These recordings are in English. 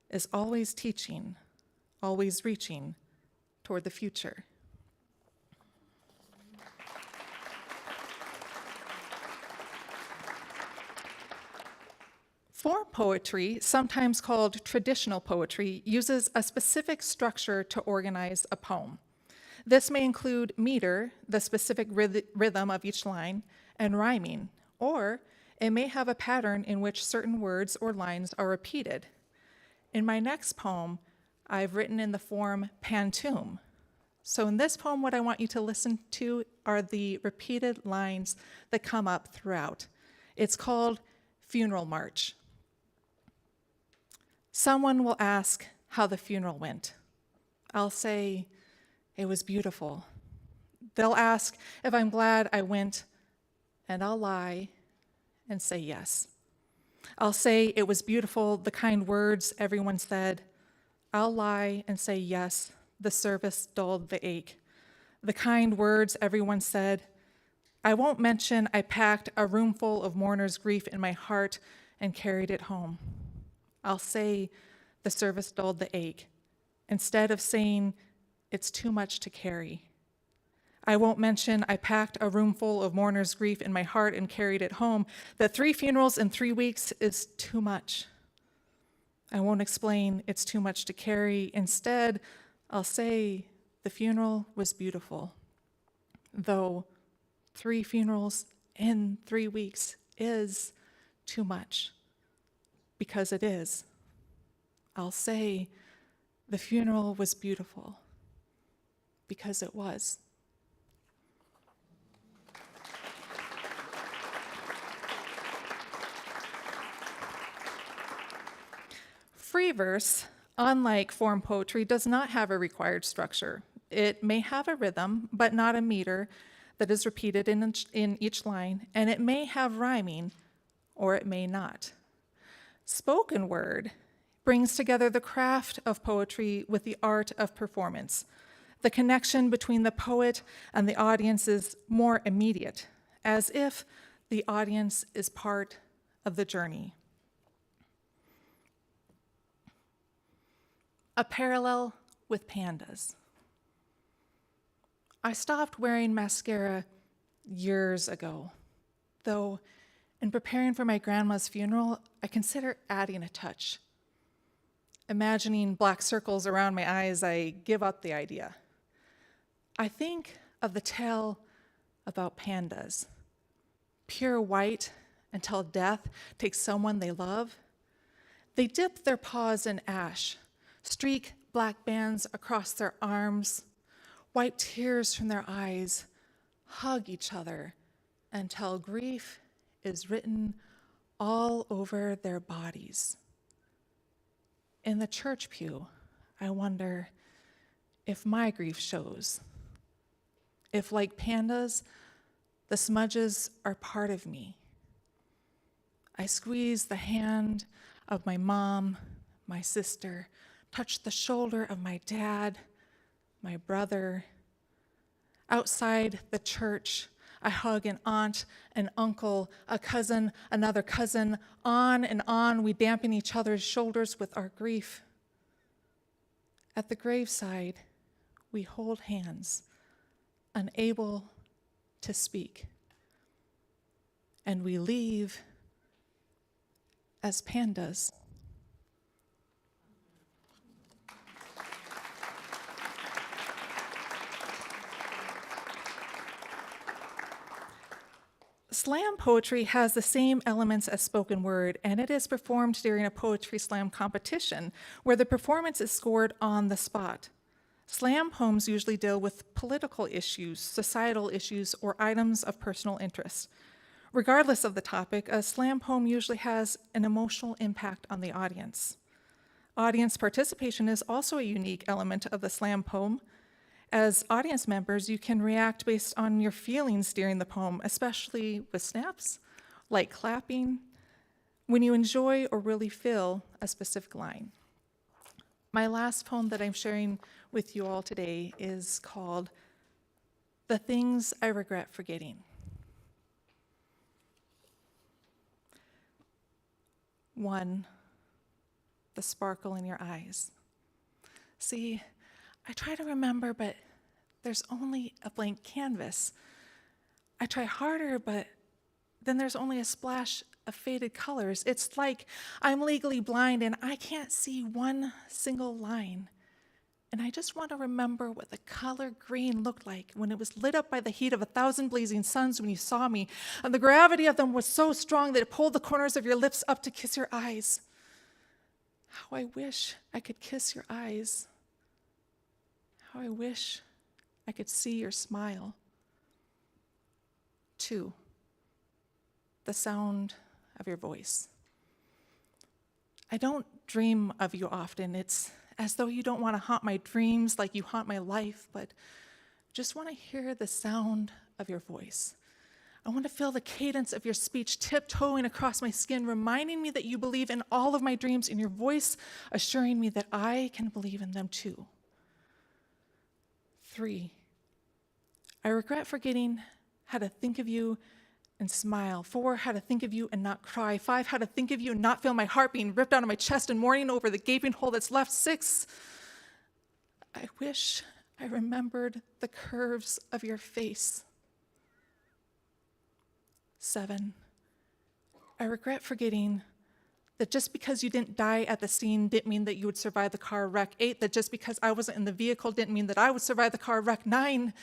is always teaching, always reaching toward the future. Form poetry, sometimes called traditional poetry, uses a specific structure to organize a poem. This may include meter, the specific rhythm of each line, and rhyming, or it may have a pattern in which certain words or lines are repeated. In my next poem, I've written in the form pantoum. So in this poem, what I want you to listen to are the repeated lines that come up throughout. It's called Funeral March. Someone will ask how the funeral went. I'll say, it was beautiful. They'll ask if I'm glad I went, and I'll lie and say yes. I'll say it was beautiful, the kind words everyone said. I'll lie and say yes, the service dulled the ache. The kind words everyone said. I won't mention I packed a room full of mourners' grief in my heart and carried it home. I'll say the service dulled the ache, instead of saying it's too much to carry. I won't mention I packed a room full of mourners' grief in my heart and carried it home, that 3 funerals in 3 weeks is too much. I won't explain it's too much to carry. Instead, I'll say the funeral was beautiful, though 3 funerals in 3 weeks is too much, because it is. I'll say the funeral was beautiful, because it was. Free verse, unlike form poetry, does not have a required structure. It may have a rhythm, but not a meter that is repeated in each line, and it may have rhyming, or it may not. Spoken word brings together the craft of poetry with the art of performance. The connection between the poet and the audience is more immediate, as if the audience is part of the journey. A parallel with pandas. I stopped wearing mascara years ago, though in preparing for my grandma's funeral, I consider adding a touch. Imagining black circles around my eyes, I give up the idea. I think of the tale about pandas, pure white until death takes someone they love. They dip their paws in ash, streak black bands across their arms, wipe tears from their eyes, hug each other until grief is written all over their bodies. In the church pew, I wonder if my grief shows. If, like pandas, the smudges are part of me. I squeeze the hand of my mom, my sister, touch the shoulder of my dad, my brother. Outside the church, I hug an aunt, an uncle, a cousin, another cousin. On and on, we dampen each other's shoulders with our grief. At the graveside, we hold hands, unable to speak. And we leave as pandas. Slam poetry has the same elements as spoken word, and it is performed during a poetry slam competition where the performance is scored on the spot. Slam poems usually deal with political issues, societal issues, or items of personal interest. Regardless of the topic, a slam poem usually has an emotional impact on the audience. Audience participation is also a unique element of the slam poem. As audience members, you can react based on your feelings during the poem, especially with snaps, like clapping, when you enjoy or really feel a specific line. My last poem that I'm sharing with you all today is called The Things I Regret Forgetting. 1, the sparkle in your eyes. See, I try to remember, but there's only a blank canvas. I try harder, but then there's only a splash of faded colors. It's like I'm legally blind and I can't see one single line. And I just want to remember what the color green looked like when it was lit up by the heat of 1,000 blazing suns when you saw me. And the gravity of them was so strong that it pulled the corners of your lips up to kiss your eyes. How I wish I could kiss your eyes. How I wish I could see your smile. 2, the sound of your voice. I don't dream of you often. It's as though you don't want to haunt my dreams like you haunt my life, but just want to hear the sound of your voice. I want to feel the cadence of your speech tiptoeing across my skin, reminding me that you believe in all of my dreams, and your voice assuring me that I can believe in them too. 3, I regret forgetting how to think of you and smile. 4, how to think of you and not cry. 5, how to think of you and not feel my heart being ripped out of my chest and mourning over the gaping hole that's left. 6, I wish I remembered the curves of your face. 7, I regret forgetting that just because you didn't die at the scene didn't mean that you would survive the car wreck. 8, that just because I wasn't in the vehicle didn't mean that I would survive the car wreck. 9,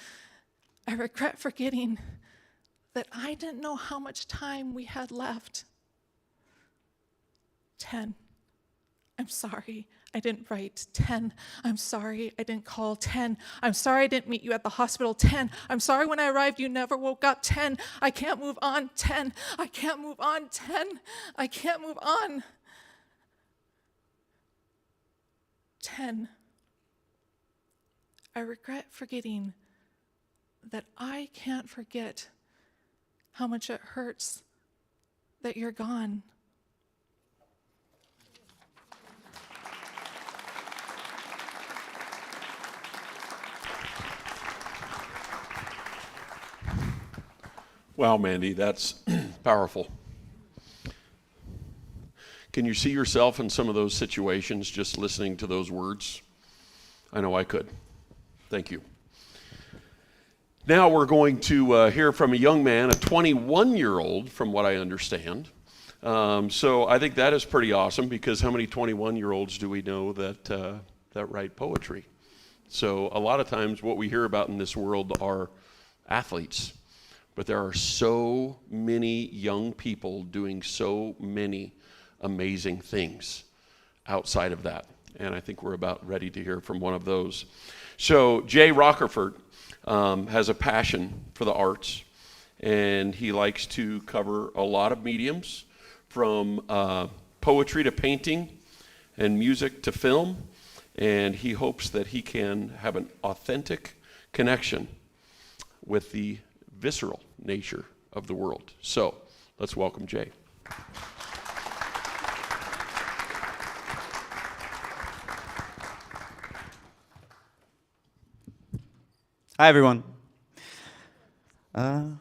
I regret forgetting that I didn't know how much time we had left. 10, I'm sorry I didn't write. 10, I'm sorry I didn't call. 10, I'm sorry I didn't meet you at the hospital. 10, I'm sorry when I arrived you never woke up. 10, I can't move on. 10, I can't move on. 10, I can't move on. 10, I regret forgetting that I can't forget how much it hurts that you're gone. Wow, Mandy, that's powerful. Can you see yourself in some of those situations just listening to those words? I know I could. Thank you. Now we're going to hear from a young man, a 21-year-old, from what I understand. So I think that is pretty awesome, because how many 21-year-olds do we know that write poetry? So a lot of times what we hear about in this world are athletes, but there are so many young people doing so many amazing things outside of that. And I think we're about ready to hear from one of those. So Jay Rockerford has a passion for the arts, and he likes to cover a lot of mediums, from poetry to painting and music to film, and he hopes that he can have an authentic connection with the visceral nature of the world. So let's welcome Jay. Hi, everyone. I'm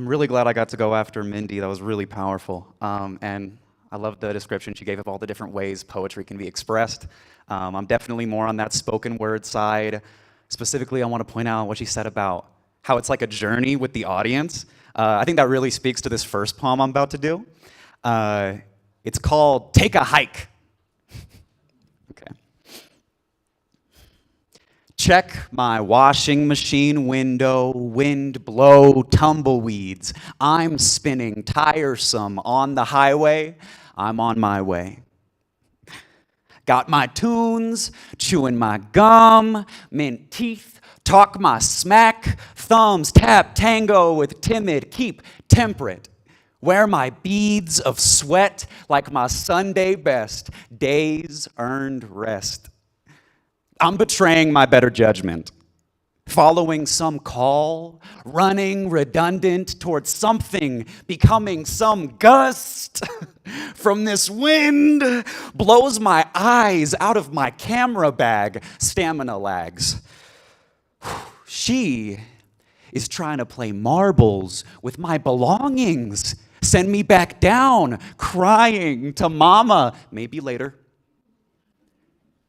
really glad I got to go after Mindy. That was really powerful. And I love the description she gave of all the different ways poetry can be expressed. I'm definitely more on that spoken word side. Specifically, I want to point out what she said about how it's like a journey with the audience. I think that really speaks to this first poem I'm about to do. It's called Take a Hike. Okay. Check my washing machine window, wind blow tumbleweeds. I'm spinning tiresome on the highway. I'm on my way. Got my tunes, chewing my gum, mint teeth, talk my smack, thumbs tap tango with timid, keep temperate. Wear my beads of sweat like my Sunday best, days earned rest. I'm betraying my better judgment, following some call, running redundant towards something, becoming some gust from this wind, blows my eyes out of my camera bag, stamina lags. She is trying to play marbles with my belongings, Send me back down, crying to mama, maybe later.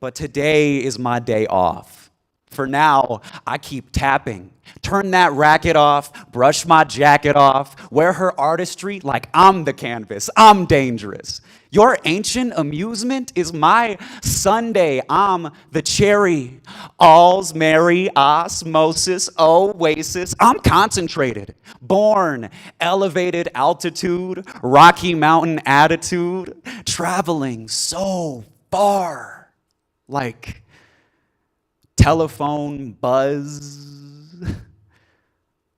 But today is my day off. For now, I keep tapping. Turn that racket off, brush my jacket off, wear her artistry like I'm the canvas. I'm dangerous. Your ancient amusement is my Sunday. I'm the cherry. All's merry, osmosis, oasis. I'm concentrated. Born, elevated altitude, Rocky Mountain attitude, traveling so far. Like telephone buzz,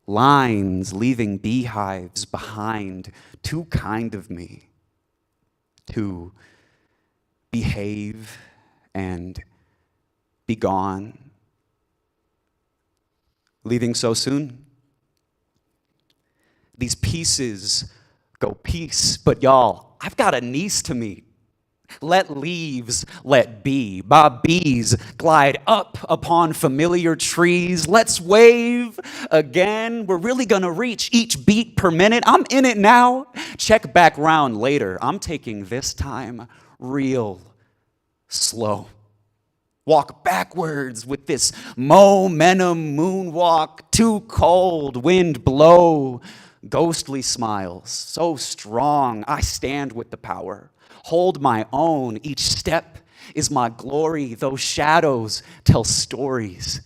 lines leaving beehives behind, too kind of me to behave and be gone, leaving so soon. These pieces go peace, but y'all, I've got a niece to meet. Let leaves let be. My bees glide up upon familiar trees. Let's wave again. We're really gonna reach each beat per minute. I'm in it now. Check back round later. I'm taking this time real slow. Walk backwards with this momentum moonwalk. Too cold, wind blow. Ghostly smiles, so strong. I stand with the power. Hold my own. Each step is my glory. Those shadows tell stories.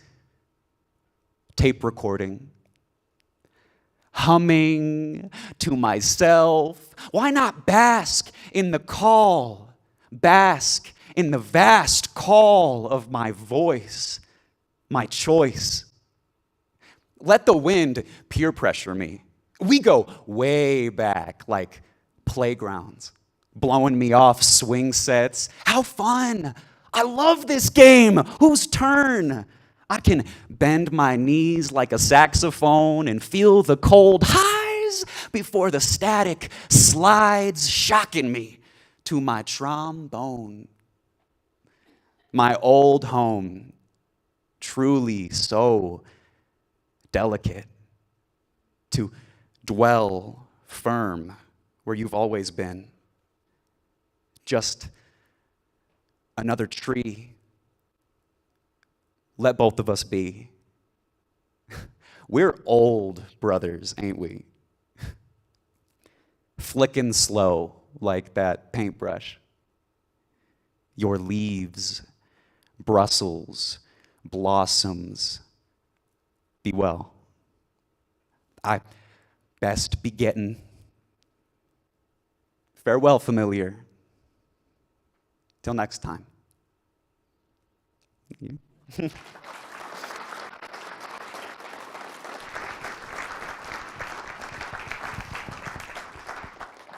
Tape recording. Humming to myself. Why not bask in the call? Bask in the vast call of my voice, my choice. Let the wind peer pressure me. We go way back, like playgrounds. Blowing me off swing sets. How fun! I love this game. Whose turn? I can bend my knees like a saxophone and feel the cold highs before the static slides, shocking me to my trombone. My old home, truly so delicate, to dwell firm where you've always been. Just another tree. Let both of us be. We're old brothers, ain't we? Flicking slow like that paintbrush. Your leaves, Brussels, blossoms. Be well. I best be getting. Farewell, familiar. Till next time. Thank you.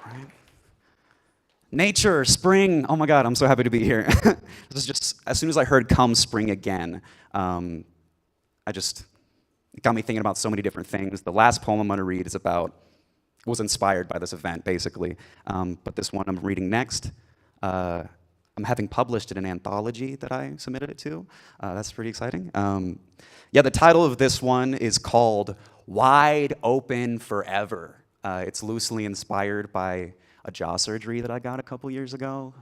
Right. Nature, spring. Oh my God, I'm so happy to be here. This is just, as soon as I heard "Come Spring Again," it got me thinking about so many different things. The last poem I'm going to read was inspired by this event, basically. But this one I'm reading next, I'm having published in an anthology that I submitted it to. That's pretty exciting. The title of this one is called "Wide Open Forever." It's loosely inspired by a jaw surgery that I got a couple years ago.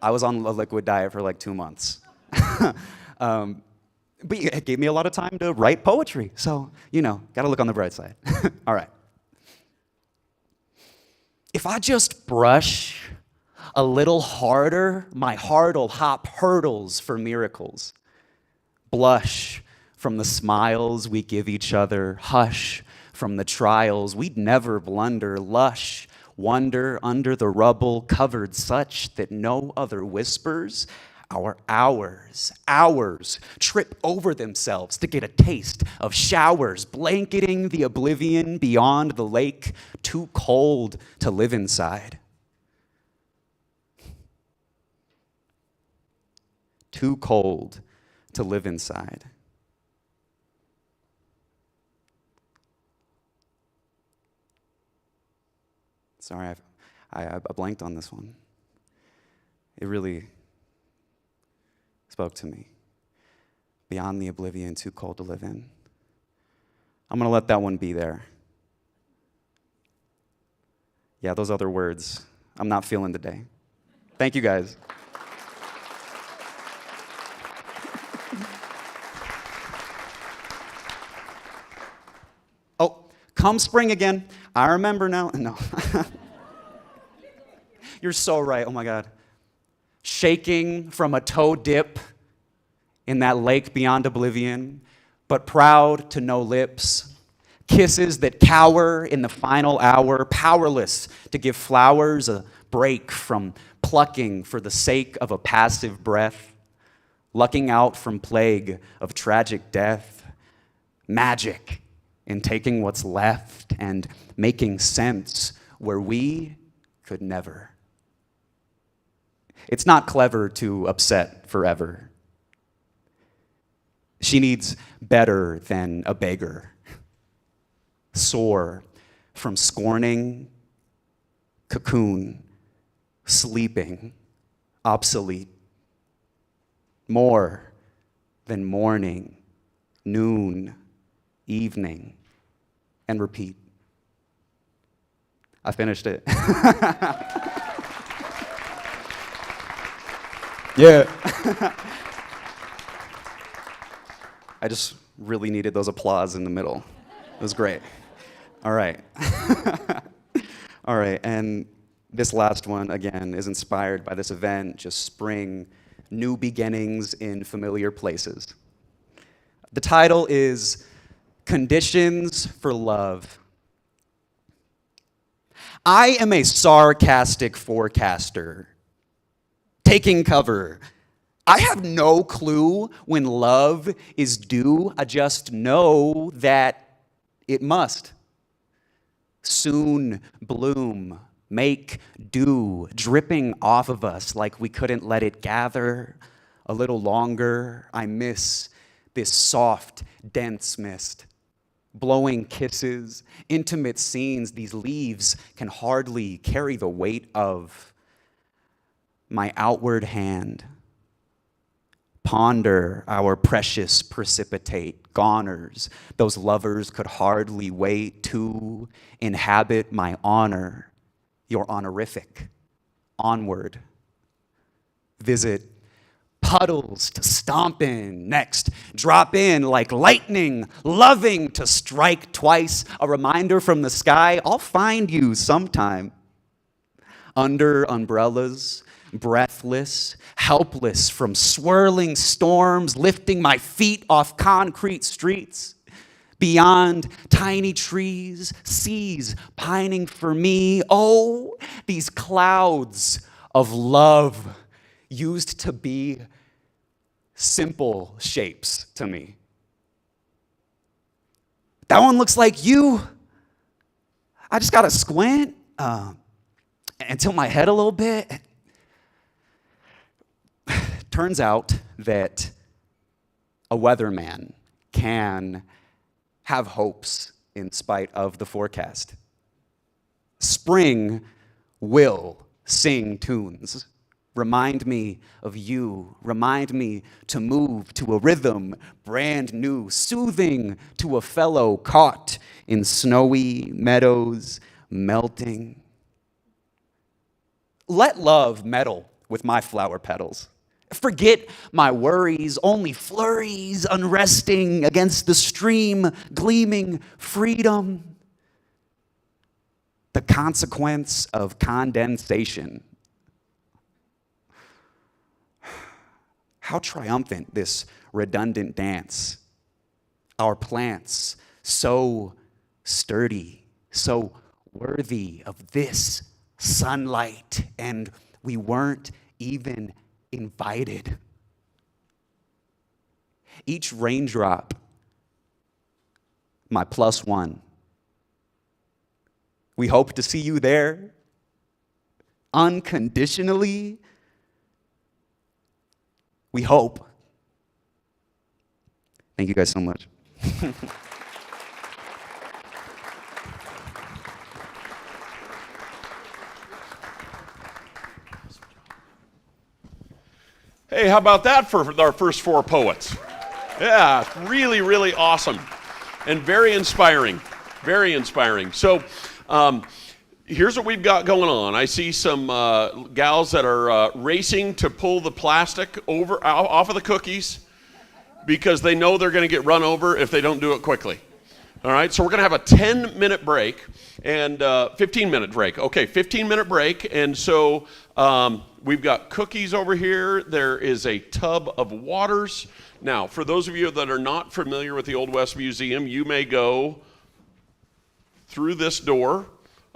I was on a liquid diet for like 2 months. But it gave me a lot of time to write poetry. So, gotta look on the bright side. All right. If I just brush a little harder, my heart'll hop hurdles for miracles. Blush from the smiles we give each other. Hush from the trials we'd never blunder. Lush wonder under the rubble covered such that no other whispers. Our hours trip over themselves to get a taste of showers, blanketing the oblivion beyond the lake, too cold to live inside. Too cold to live inside. Sorry, I blanked on this one. It really spoke to me. Beyond the oblivion, too cold to live in. I'm going to let that one be there. Yeah, those other words, I'm not feeling today. Thank you, guys. Oh, come spring again. I remember now. No. You're so right. Oh my God. Shaking from a toe dip in that lake beyond oblivion, but proud to no lips. Kisses that cower in the final hour, powerless to give flowers a break from plucking for the sake of a passive breath. Lucking out from plague of tragic death. Magic in taking what's left and making sense where we could never. It's not clever to upset forever. She needs better than a beggar. Sore from scorning, cocoon, sleeping, obsolete. More than morning, noon, evening, and repeat. I finished it. Yeah. I just really needed those applause in the middle. It was great. All right. All right, and this last one, again, is inspired by this event, just spring, new beginnings in familiar places. The title is Conditions for Love. I am a sarcastic forecaster. Taking cover. I have no clue when love is due. I just know that it must. Soon bloom, make dew, dripping off of us like we couldn't let it gather a little longer. I miss this soft, dense mist. Blowing kisses, intimate scenes these leaves can hardly carry the weight of. My outward hand. Ponder our precious precipitate goners. Those lovers could hardly wait to inhabit my honor, your honorific. Onward. Visit puddles to stomp in. Next, drop in like lightning, loving to strike twice. A reminder from the sky, I'll find you sometime. Under umbrellas, breathless, helpless from swirling storms, lifting my feet off concrete streets. Beyond tiny trees, seas pining for me. Oh, these clouds of love used to be simple shapes to me. That one looks like you. I just gotta squint and tilt my head a little bit. Turns out that a weatherman can have hopes in spite of the forecast. Spring will sing tunes. Remind me of you. Remind me to move to a rhythm, brand new, soothing to a fellow caught in snowy meadows, melting. Let love meddle with my flower petals. Forget my worries, only flurries unresting against the stream, gleaming freedom. The consequence of condensation. How triumphant this redundant dance. Our plants so sturdy, so worthy of this sunlight, and we weren't even invited. Each raindrop, my +1. We hope to see you there unconditionally. We hope. Thank you guys so much. Hey, how about that for our first 4 poets? Yeah, really, really awesome and very inspiring. Very inspiring. So Here's what we've got going on. I see some gals that are racing to pull the plastic off of the cookies because they know they're going to get run over if they don't do it quickly. All right, so we're going to have a 10-minute break and 15-minute break. Okay, 15-minute break. And so we've got cookies over here. There is a tub of waters. Now, for those of you that are not familiar with the Old West Museum, you may go through this door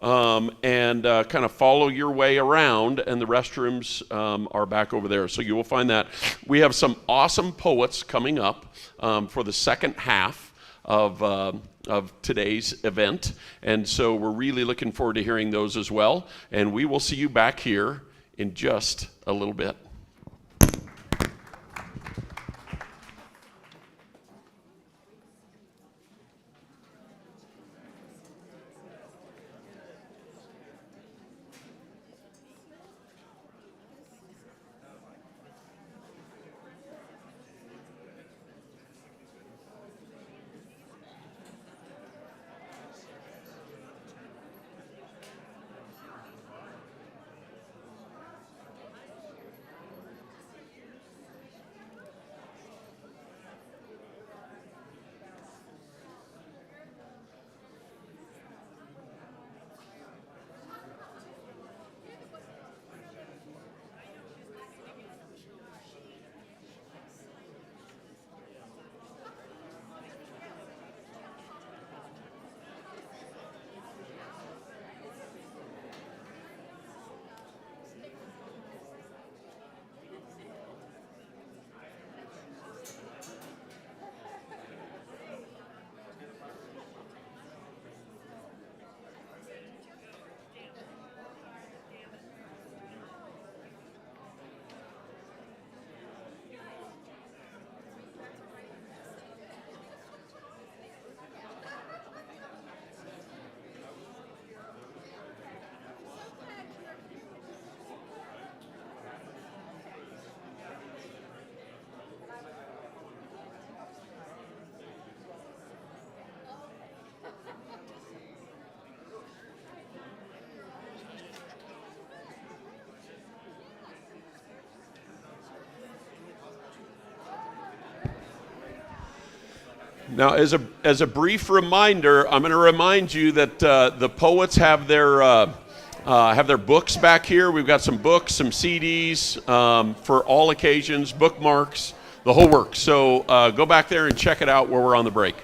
and kind of follow your way around, and the restrooms are back over there. So you will find that. We have some awesome poets coming up for the second half of today's event, and so we're really looking forward to hearing those as well. And we will see you back here in just a little bit. Now, as a brief reminder, I'm going to remind you that the poets have their books back here. We've got some books, some CDs for all occasions, bookmarks, the whole works. So go back there and check it out while we're on the break.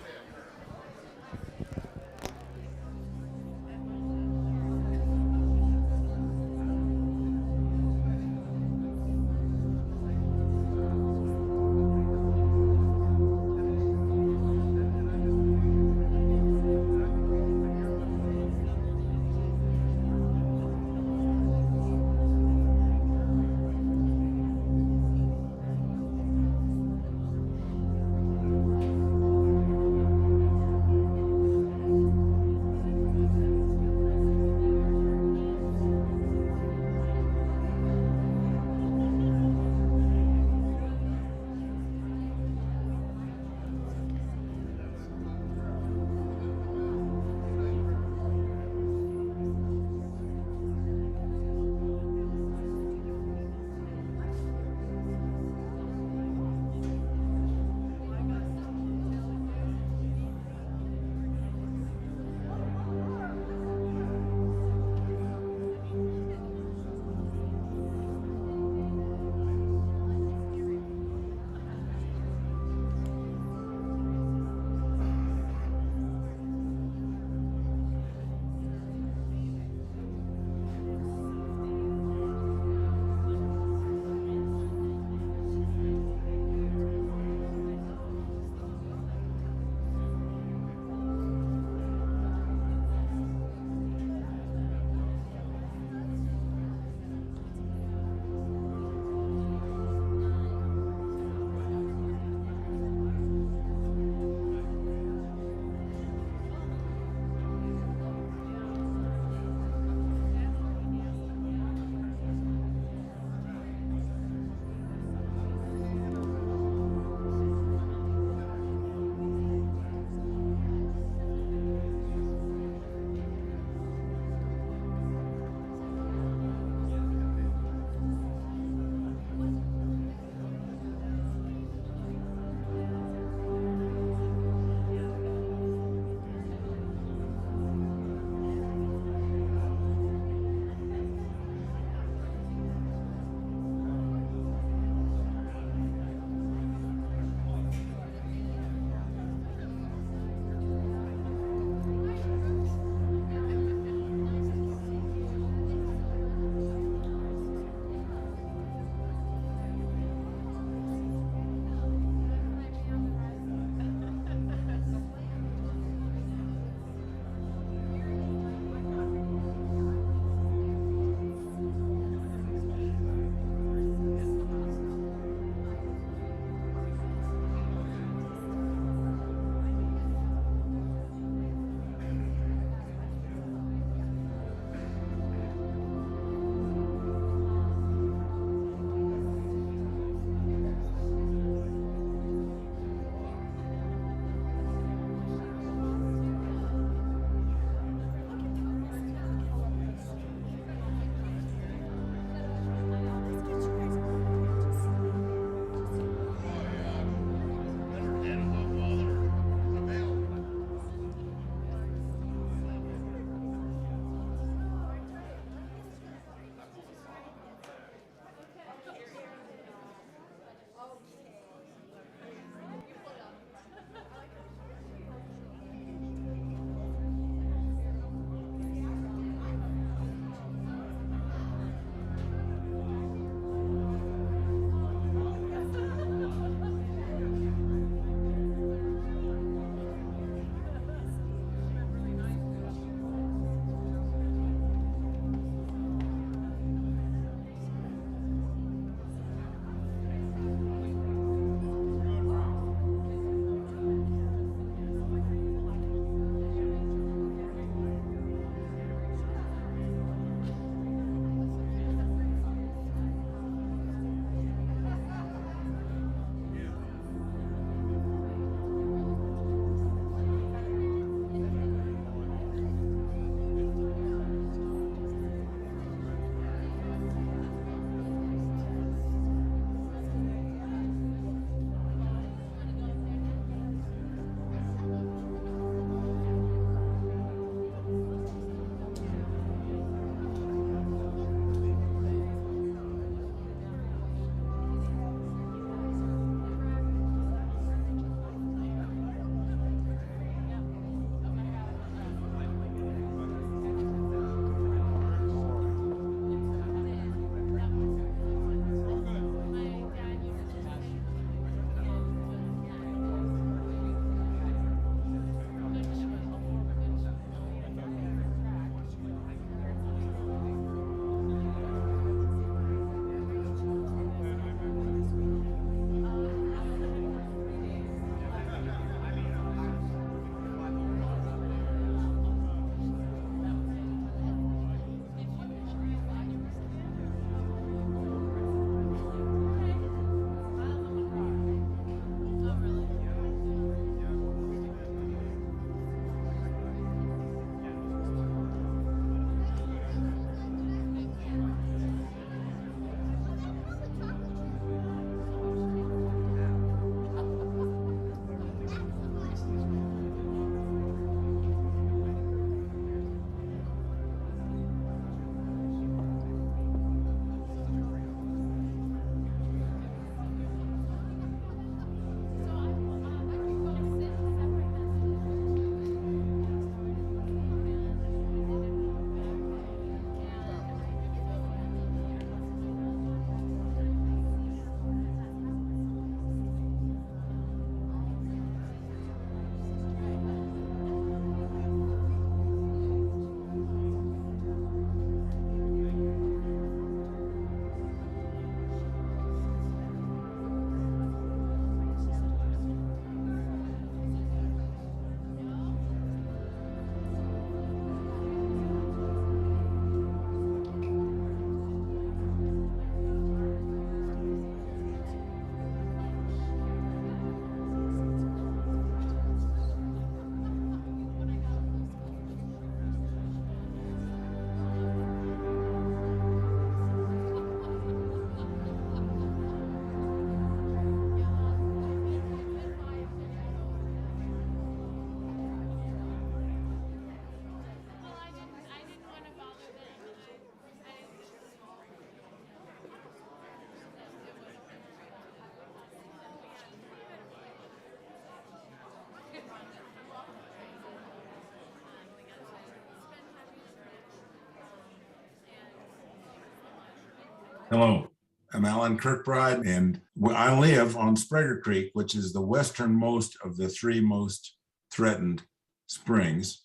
Hello, I'm Alan Kirkbride, and I live on Sprague Creek, which is the westernmost of the three most threatened springs.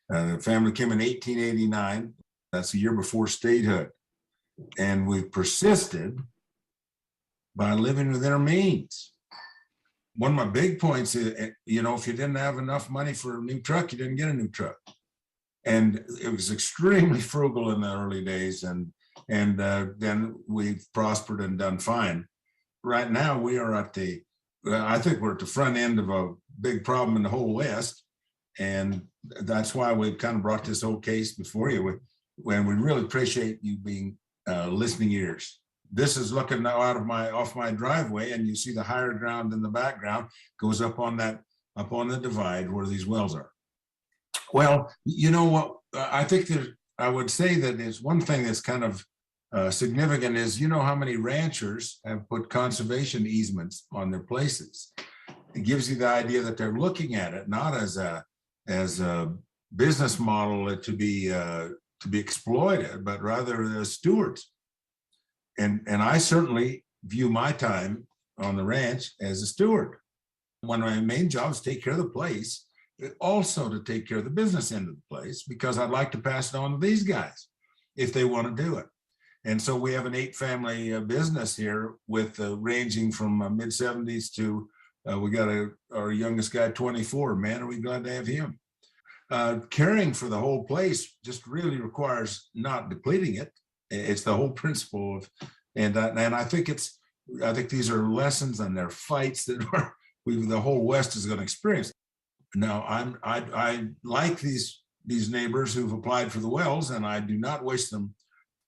The family came in 1889. That's a year before statehood. And we've persisted by living within our means. One of my big points is, if you didn't have enough money for a new truck, you didn't get a new truck. And it was extremely frugal in the early days. And then we've prospered and done fine. Right now, we are I think we're at the front end of a big problem in the whole West. And that's why we've kind of brought this whole case before you. When we really appreciate you being listening ears. This is looking now off my driveway, and you see the higher ground in the background goes up on the divide where these wells are. Well, you know what? I think that I would say that is one thing that's kind of significant is, how many ranchers have put conservation easements on their places. It gives you the idea that they're looking at it not as a business model to be exploited, but rather as stewards. And I certainly view my time on the ranch as a steward. One of my main jobs is to take care of the place, but also to take care of the business end of the place, because I'd like to pass it on to these guys if they want to do it. And so we have an 8-family business here with ranging from mid-70s to we got our youngest guy, 24. Man, are we glad to have him. Caring for the whole place just really requires not depleting it. It's the whole principle of, and I think these are lessons and they're fights that the whole West is going to experience. Now, I like these neighbors who've applied for the wells, and I do not wish them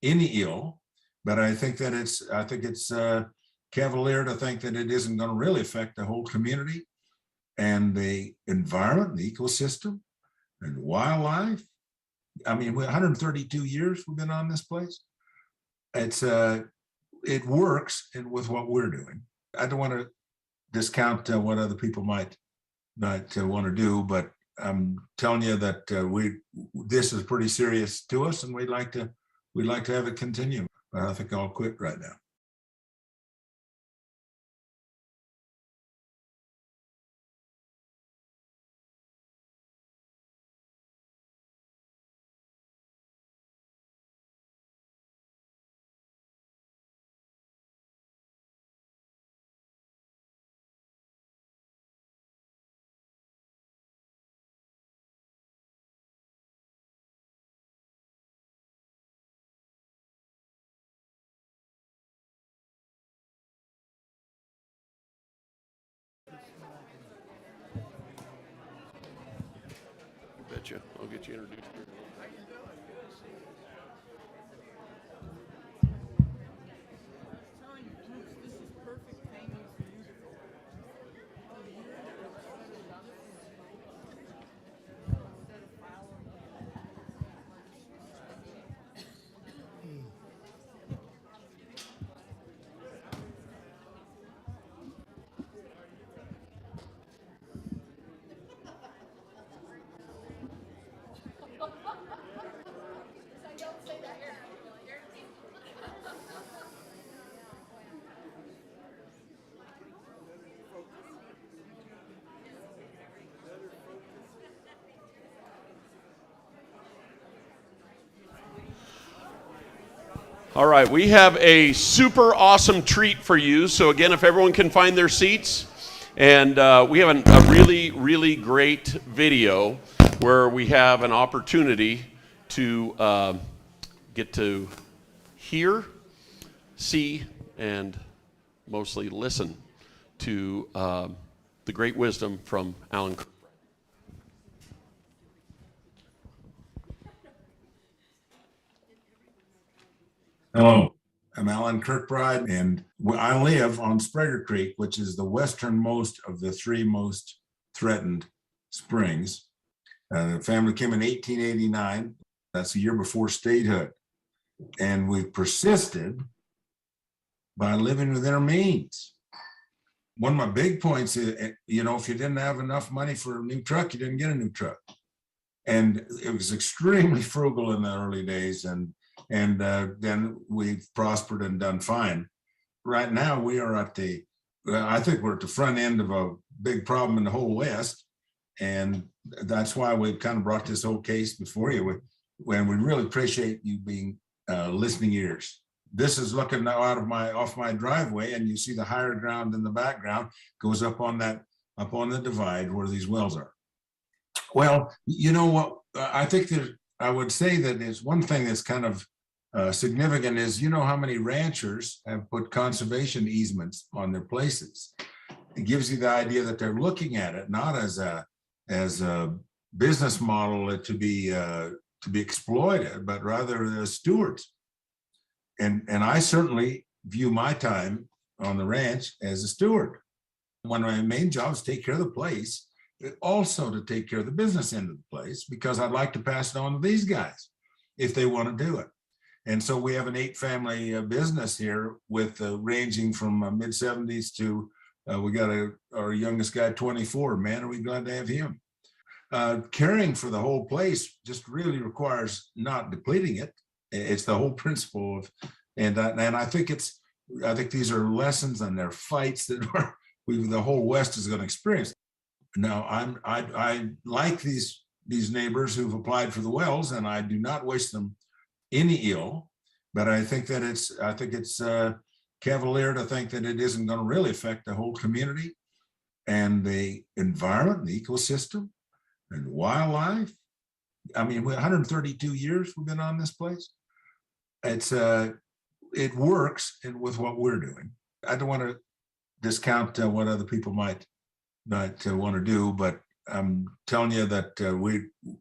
any ill, but I think it's cavalier to think that it isn't going to really affect the whole community and the environment, the ecosystem, and wildlife. I mean, 132 years we've been on this place. It works, and with what we're doing, I don't want to discount what other people might want to do, but I'm telling you that this is pretty serious to us, and we'd like to have it continue. But I think I'll quit right now. Betcha. I'll get you introduced here. All right, we have a super awesome treat for you. So again, if everyone can find their seats, and we have a really, really great video where we have an opportunity to get to hear, see, and mostly listen to the great wisdom from Alan. Hello, I'm Alan Kirkbride, and I live on Sprague Creek, which is the westernmost of the three most threatened springs. The family came in 1889. That's a year before statehood. And we've persisted by living within our means. One of my big points is, if you didn't have enough money for a new truck, you didn't get a new truck. And it was extremely frugal in the early days. And And then we've prospered and done fine. Right now, we are I think we're at the front end of a big problem in the whole West. And that's why we've kind of brought this whole case before you. When we really appreciate you being listening ears. This is looking now off my driveway, and you see the higher ground in the background goes up on the divide where these wells are. Well, you know what? I think that I would say that is one thing that's kind of significant is, you know, how many ranchers have put conservation easements on their places. It gives you the idea that they're looking at it not as a business model to be exploited, but rather as stewards. And I certainly view my time on the ranch as a steward. One of my main jobs is to take care of the place, also to take care of the business end of the place, because I'd like to pass it on to these guys if they want to do it. And so we have an 8-family business here with ranging from mid-70s to we got our youngest guy, 24. Man, are we glad to have him. Caring for the whole place just really requires not depleting it. It's the whole principle of, and I think these are lessons and they're fights that the whole West is going to experience. Now, I like these neighbors who've applied for the wells, and I do not wish them any ill, but I think it's cavalier to think that it isn't going to really affect the whole community and the environment, the ecosystem, and wildlife. I mean, 132 years we've been on this place. It works with what we're doing. I don't want to discount what other people might want to do, but I'm telling you that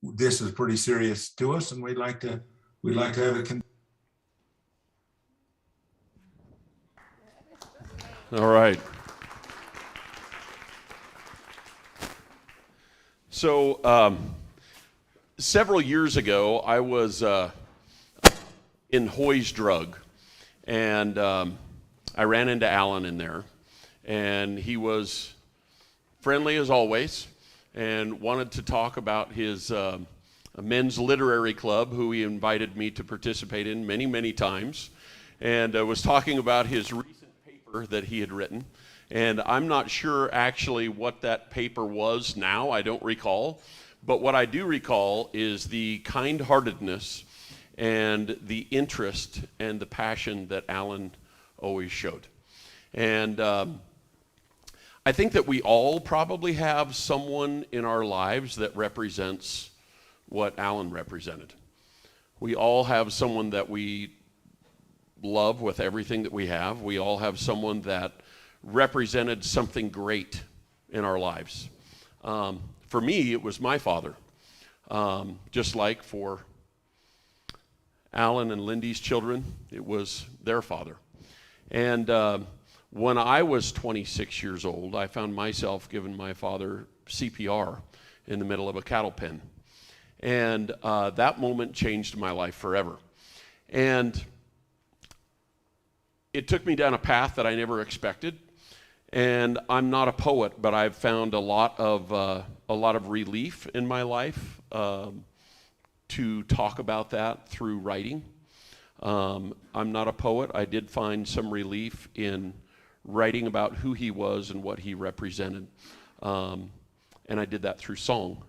this is pretty serious to us, and we'd like to have it. All right. So several years ago, I was in Hoy's Drug, and I ran into Alan in there, and he was friendly as always and wanted to talk about his men's literary club, who he invited me to participate in many, many times, and was talking about his recent paper that he had written. And I'm not sure actually what that paper was now. I don't recall. But what I do recall is the kind-heartedness and the interest and the passion that Alan always showed. And I think that we all probably have someone in our lives that represents what Alan represented. We all have someone that we love with everything that we have. We all have someone that represented something great in our lives. For me, it was my father, just like for Alan and Lindy's children, it was their father. And when I was 26 years old, I found myself giving my father CPR in the middle of a cattle pen. And that moment changed my life forever. And it took me down a path that I never expected. And I'm not a poet, but I've found a lot of relief in my life to talk about that through writing. I'm not a poet. I did find some relief in writing about who he was and what he represented. And I did that through song.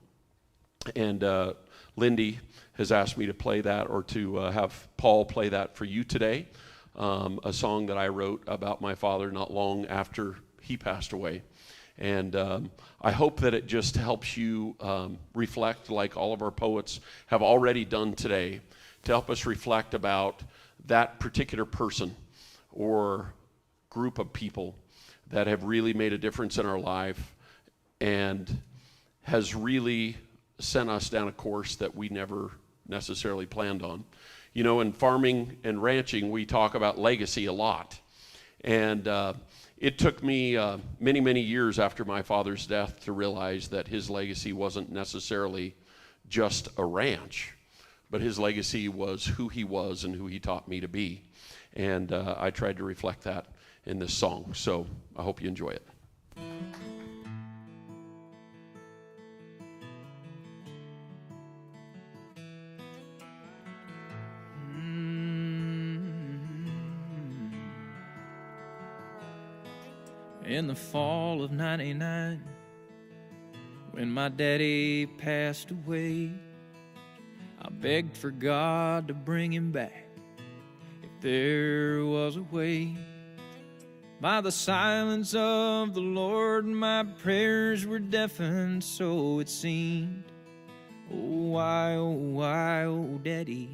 And Lindy has asked me to play that, or to have Paul play that for you today. A song that I wrote about my father not long after he passed away. And I hope that it just helps you reflect, like all of our poets have already done today, to help us reflect about that particular person or group of people that have really made a difference in our life and has really sent us down a course that we never necessarily planned on. You know, in farming and ranching, we talk about legacy a lot. And it took me many, many years after my father's death to realize that his legacy wasn't necessarily just a ranch, but his legacy was who he was and who he taught me to be. And I tried to reflect that in this song. So I hope you enjoy it. in the fall of '99, when my daddy passed away. I begged for God to bring him back if there was a way. By the silence of the Lord, my prayers were deafened, so it seemed. Oh, why, oh, Daddy,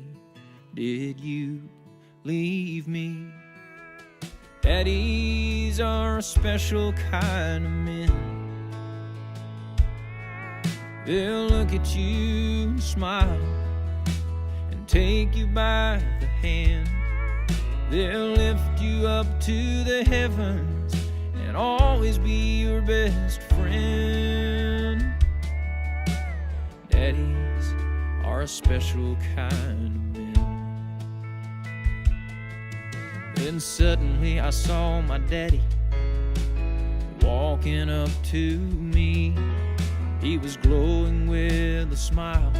did you leave me? Daddies are a special kind of men. They'll look at you and smile and take you by the hand. They'll lift you up to the heavens and always be your best friend. Daddies are a special kind of men. Then suddenly I saw my daddy walking up to me. He was glowing with a smile.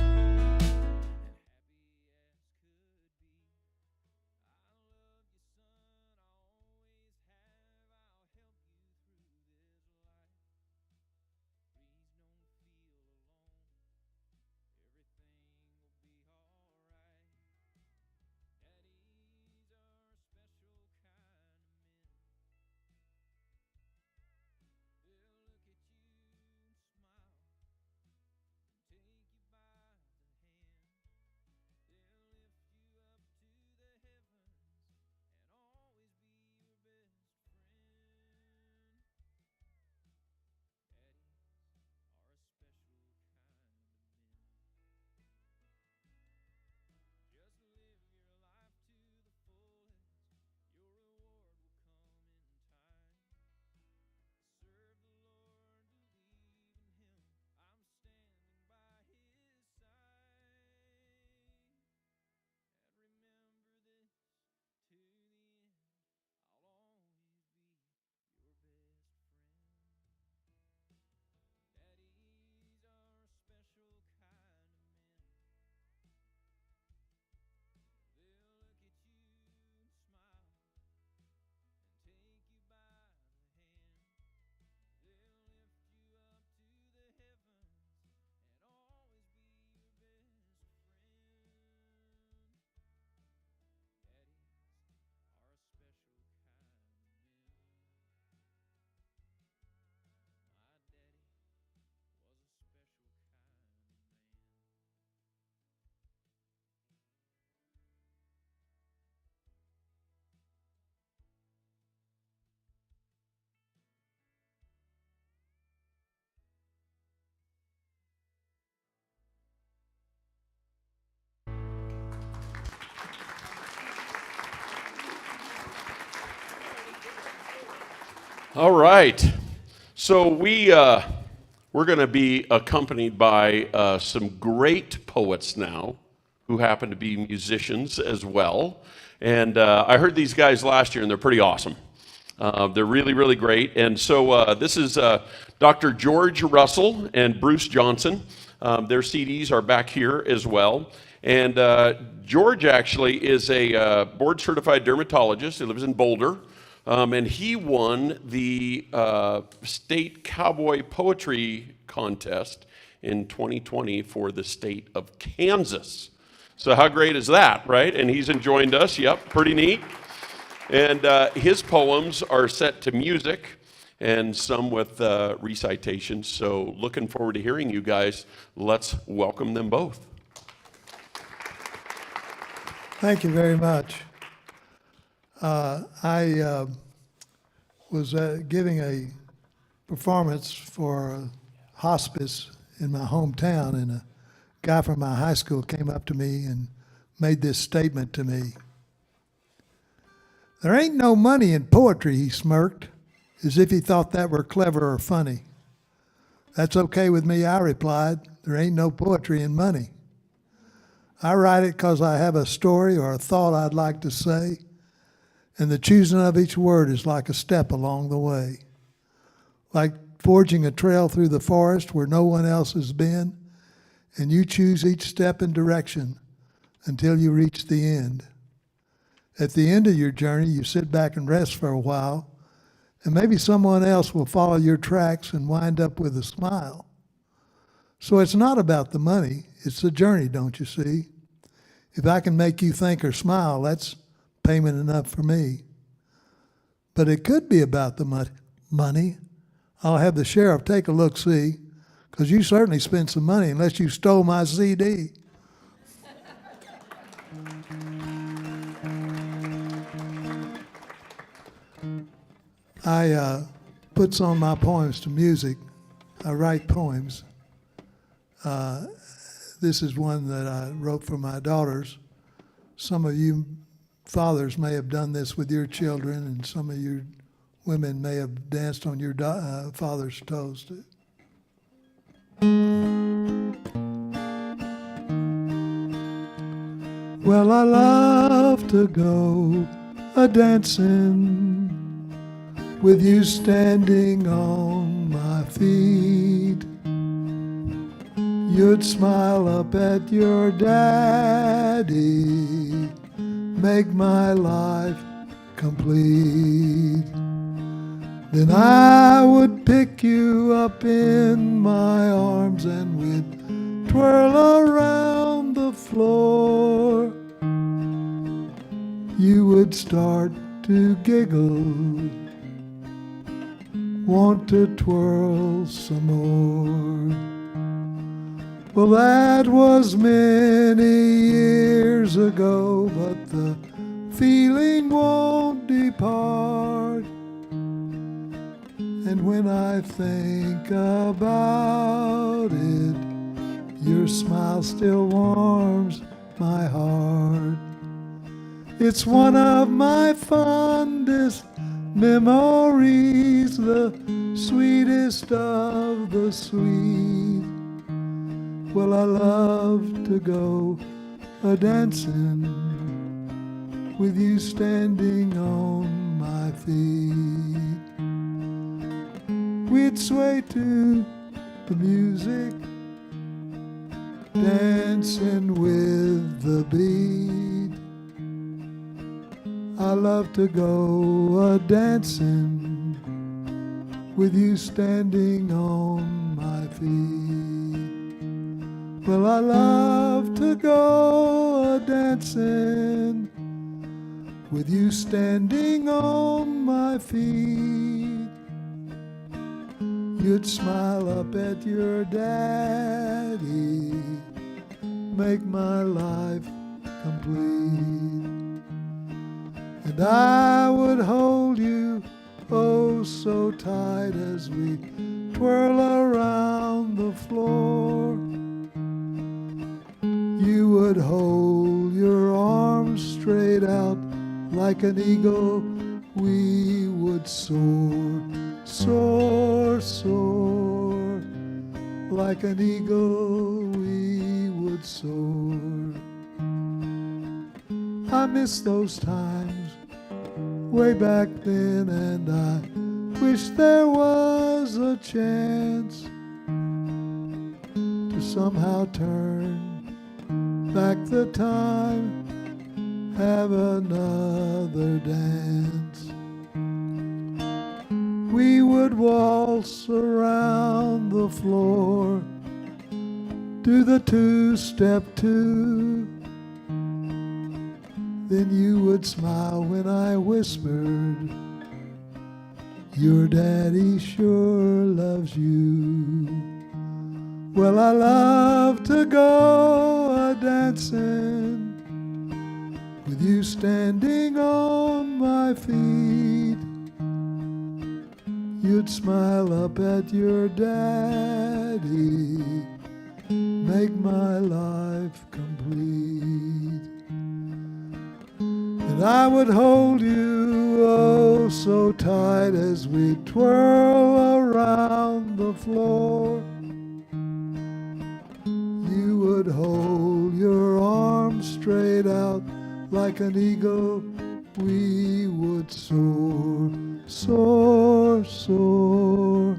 All right. So we're going to be accompanied by some great poets now who happen to be musicians as well. And I heard these guys last year, and they're pretty awesome. They're really, really great. And so this is Dr. George Russell and Bruce Johnson. Their CDs are back here as well. And George actually is a board-certified dermatologist. He lives in Boulder. And he won the state cowboy poetry contest in 2020 for the state of Kansas. So how great is that, right? And he's joined us. Yep, pretty neat. And his poems are set to music and some with recitations. So looking forward to hearing you guys. Let's welcome them both. Thank you very much. I was giving a performance for hospice in my hometown, and a guy from my high school came up to me and made this statement to me. "There ain't no money in poetry," he smirked, as if he thought that were clever or funny. "That's okay with me," I replied. "There ain't no poetry in money. I write it 'cause I have a story or a thought I'd like to say, and the choosing of each word is like a step along the way. Like forging a trail through the forest where no one else has been, and you choose each step and direction until you reach the end. At the end of your journey, you sit back and rest for a while, and maybe someone else will follow your tracks and wind up with a smile. So it's not about the money, it's the journey, don't you see? If I can make you think or smile, that's payment enough for me. But it could be about the money. I'll have the sheriff take a look-see, because you certainly spent some money unless you stole my CD. I put some of my poems to music. I write poems. This is one that I wrote for my daughters. Some of you fathers may have done this with your children, and some of you women may have danced on your father's toes too. Well, I love to go a-dancing with you standing on my feet. You'd smile up at your daddy, make my life complete. Then I would pick you up in my arms and we'd twirl around the floor. You would start to giggle, want to twirl some more. Well, that was many years ago, but the feeling won't depart. And when I think about it, your smile still warms my heart. It's one of my fondest memories, the sweetest of the sweet. Well, I love to go a-dancing with you standing on my feet. We'd sway to the music, dancing with the beat. I love to go a-dancing with you standing on my feet. Well, I love to go a-dancing with you standing on my feet. You'd smile up at your daddy, make my life complete. And I would hold you oh so tight as we twirl around the floor. You would hold your arms straight out like an eagle. We would soar, soar, soar. Like an eagle we would soar. I miss those times way back then, and I wish there was a chance to somehow turn back the time, have another dance. We would waltz around the floor, do the two-step two. Then you would smile when I whispered, your daddy sure loves you. Well, I love to go a-dancing with you standing on my feet. You'd smile up at your daddy, make my life complete. And I would hold you oh so tight as we twirl around the floor. You would hold your arms straight out like an eagle. We would soar, soar, soar.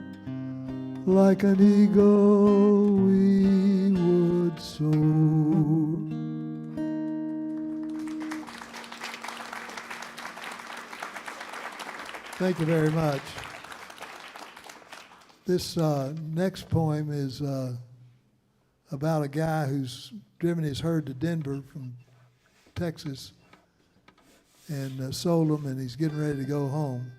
Like an eagle we would soar. Thank you very much. This next poem is about a guy who's driven his herd to Denver from Texas and sold them, and he's getting ready to go home.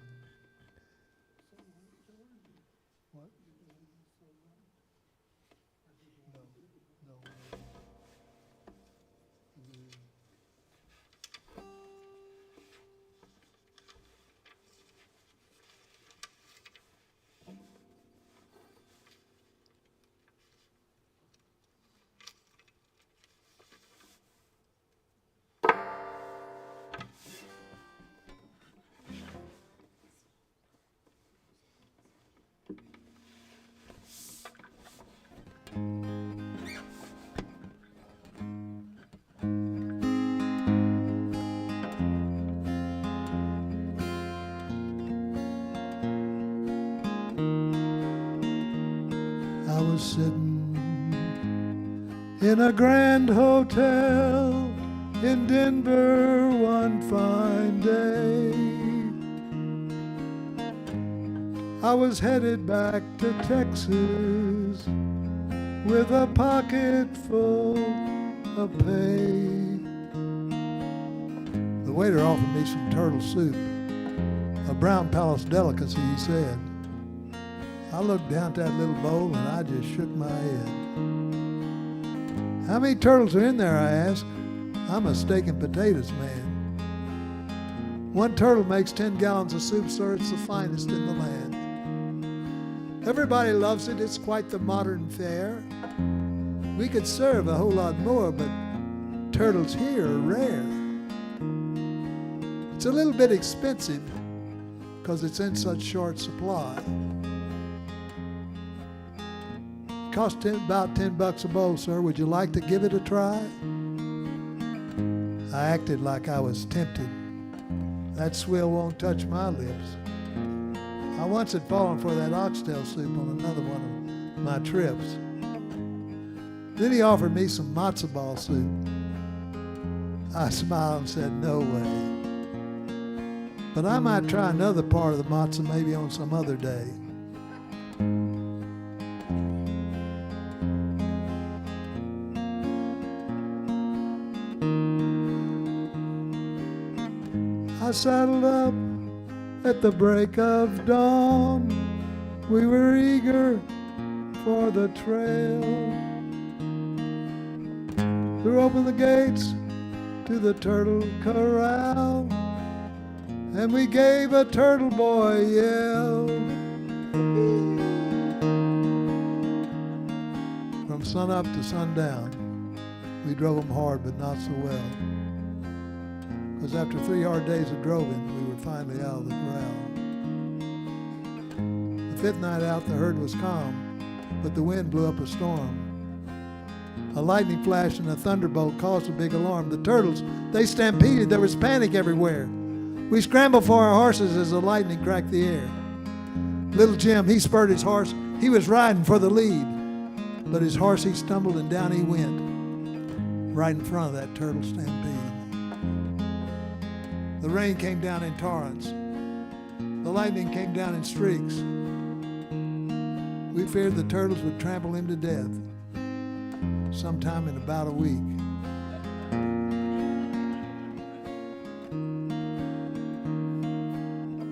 I was sitting in a grand hotel in Denver one fine day. I was headed back to Texas with a pocket full of pay. The waiter offered me some turtle soup, a Brown Palace delicacy, he said. I looked down at that little bowl and I just shook my head. How many turtles are in there, I asked. I'm a steak and potatoes man. One turtle makes 10 gallons of soup, sir. It's the finest in the land. Everybody loves it. It's quite the modern fare. We could serve a whole lot more, but turtles here are rare. It's a little bit expensive because it's in such short supply. Cost about $10 a bowl, sir. Would you like to give it a try? I acted like I was tempted. That swill won't touch my lips. I once had fallen for that oxtail soup on another one of my trips. Then he offered me some matzo ball soup. I smiled and said, no way. But I might try another part of the matzo maybe on some other day. I saddled up at the break of dawn. We were eager for the trail. Threw open the gates to the turtle corral, and we gave a turtle boy yell. From sunup to sundown, we drove him hard, but not so well. Because after 3 hard days of droving, we were finally out of the corral. The 5th night out, the herd was calm, but the wind blew up a storm. A lightning flash and a thunderbolt caused a big alarm. The turtles, they stampeded. There was panic everywhere. We scrambled for our horses as the lightning cracked the air. Little Jim, he spurred his horse. He was riding for the lead. But his horse, he stumbled and down he went, right in front of that turtle stampede. The rain came down in torrents. The lightning came down in streaks. We feared the turtles would trample him to death sometime in about a week.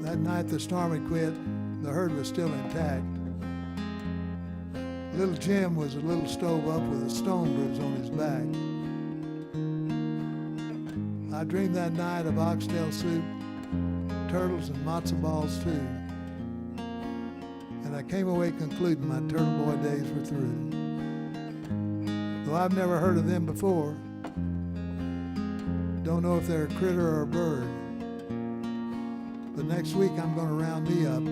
That night the storm had quit. The herd was still intact. Little Jim was a little stove up with a stone bruise on his back. I dreamed that night of oxtail soup, turtles, and matzo balls too. And I came away concluding my turtle boy days were through. Though I've never heard of them before, don't know if they're a critter or a bird. But next week I'm going to round me up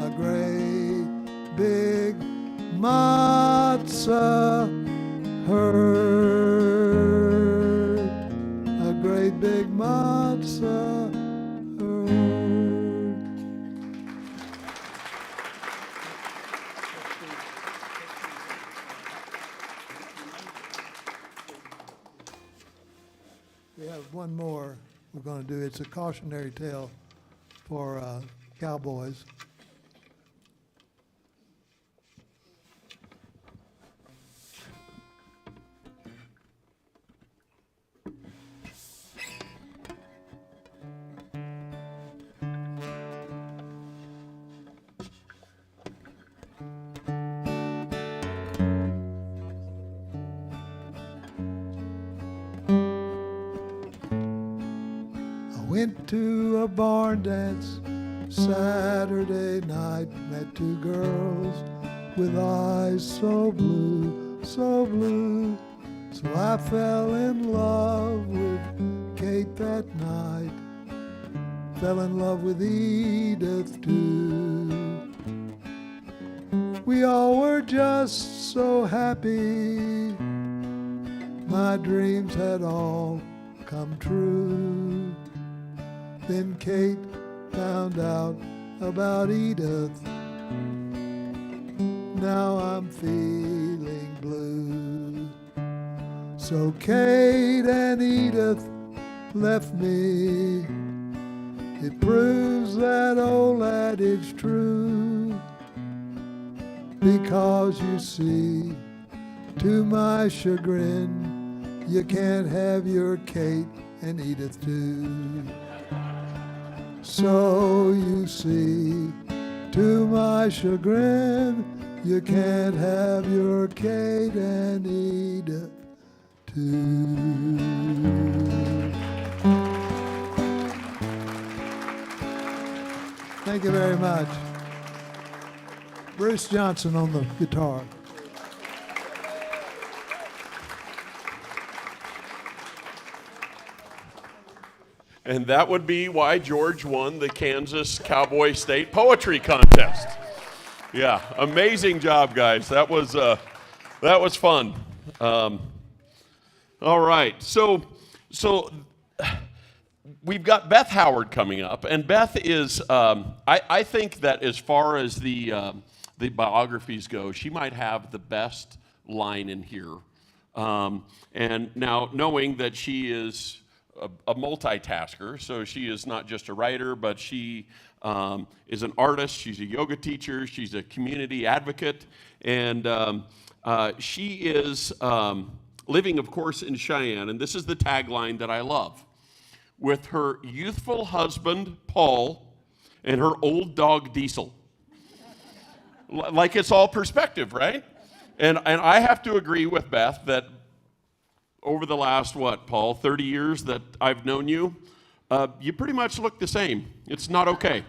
a great big matzo herd, a great big matzo herd. We have one more we're going to do. It's a cautionary tale for cowboys. Went to a barn dance Saturday night, met two girls with eyes so blue, so blue. So I fell in love with Kate that night, fell in love with Edith too. We all were just so happy, my dreams had all come true. Then Kate found out about Edith. Now I'm feeling blue. So Kate and Edith left me. It proves that old adage true. Because you see, to my chagrin, you can't have your Kate and Edith too. So you see, to my chagrin, you can't have your Kate and Edith too. Thank you very much. Bruce Johnson on the guitar. And that would be why George won the Kansas Cowboy State Poetry Contest. Yeah, amazing job, guys. That was fun. All right, so we've got Beth Howard coming up, and Beth is I think that as far as the biographies go, she might have the best line in here. And now knowing that she is a multitasker, so she is not just a writer, but she is an artist, she's a yoga teacher, she's a community advocate, and she is living, of course, in Cheyenne, and this is the tagline that I love, with her youthful husband, Paul, and her old dog, Diesel. Like it's all perspective, right? And I have to agree with Beth that over the last, Paul, 30 years that I've known you, you pretty much look the same. It's not okay.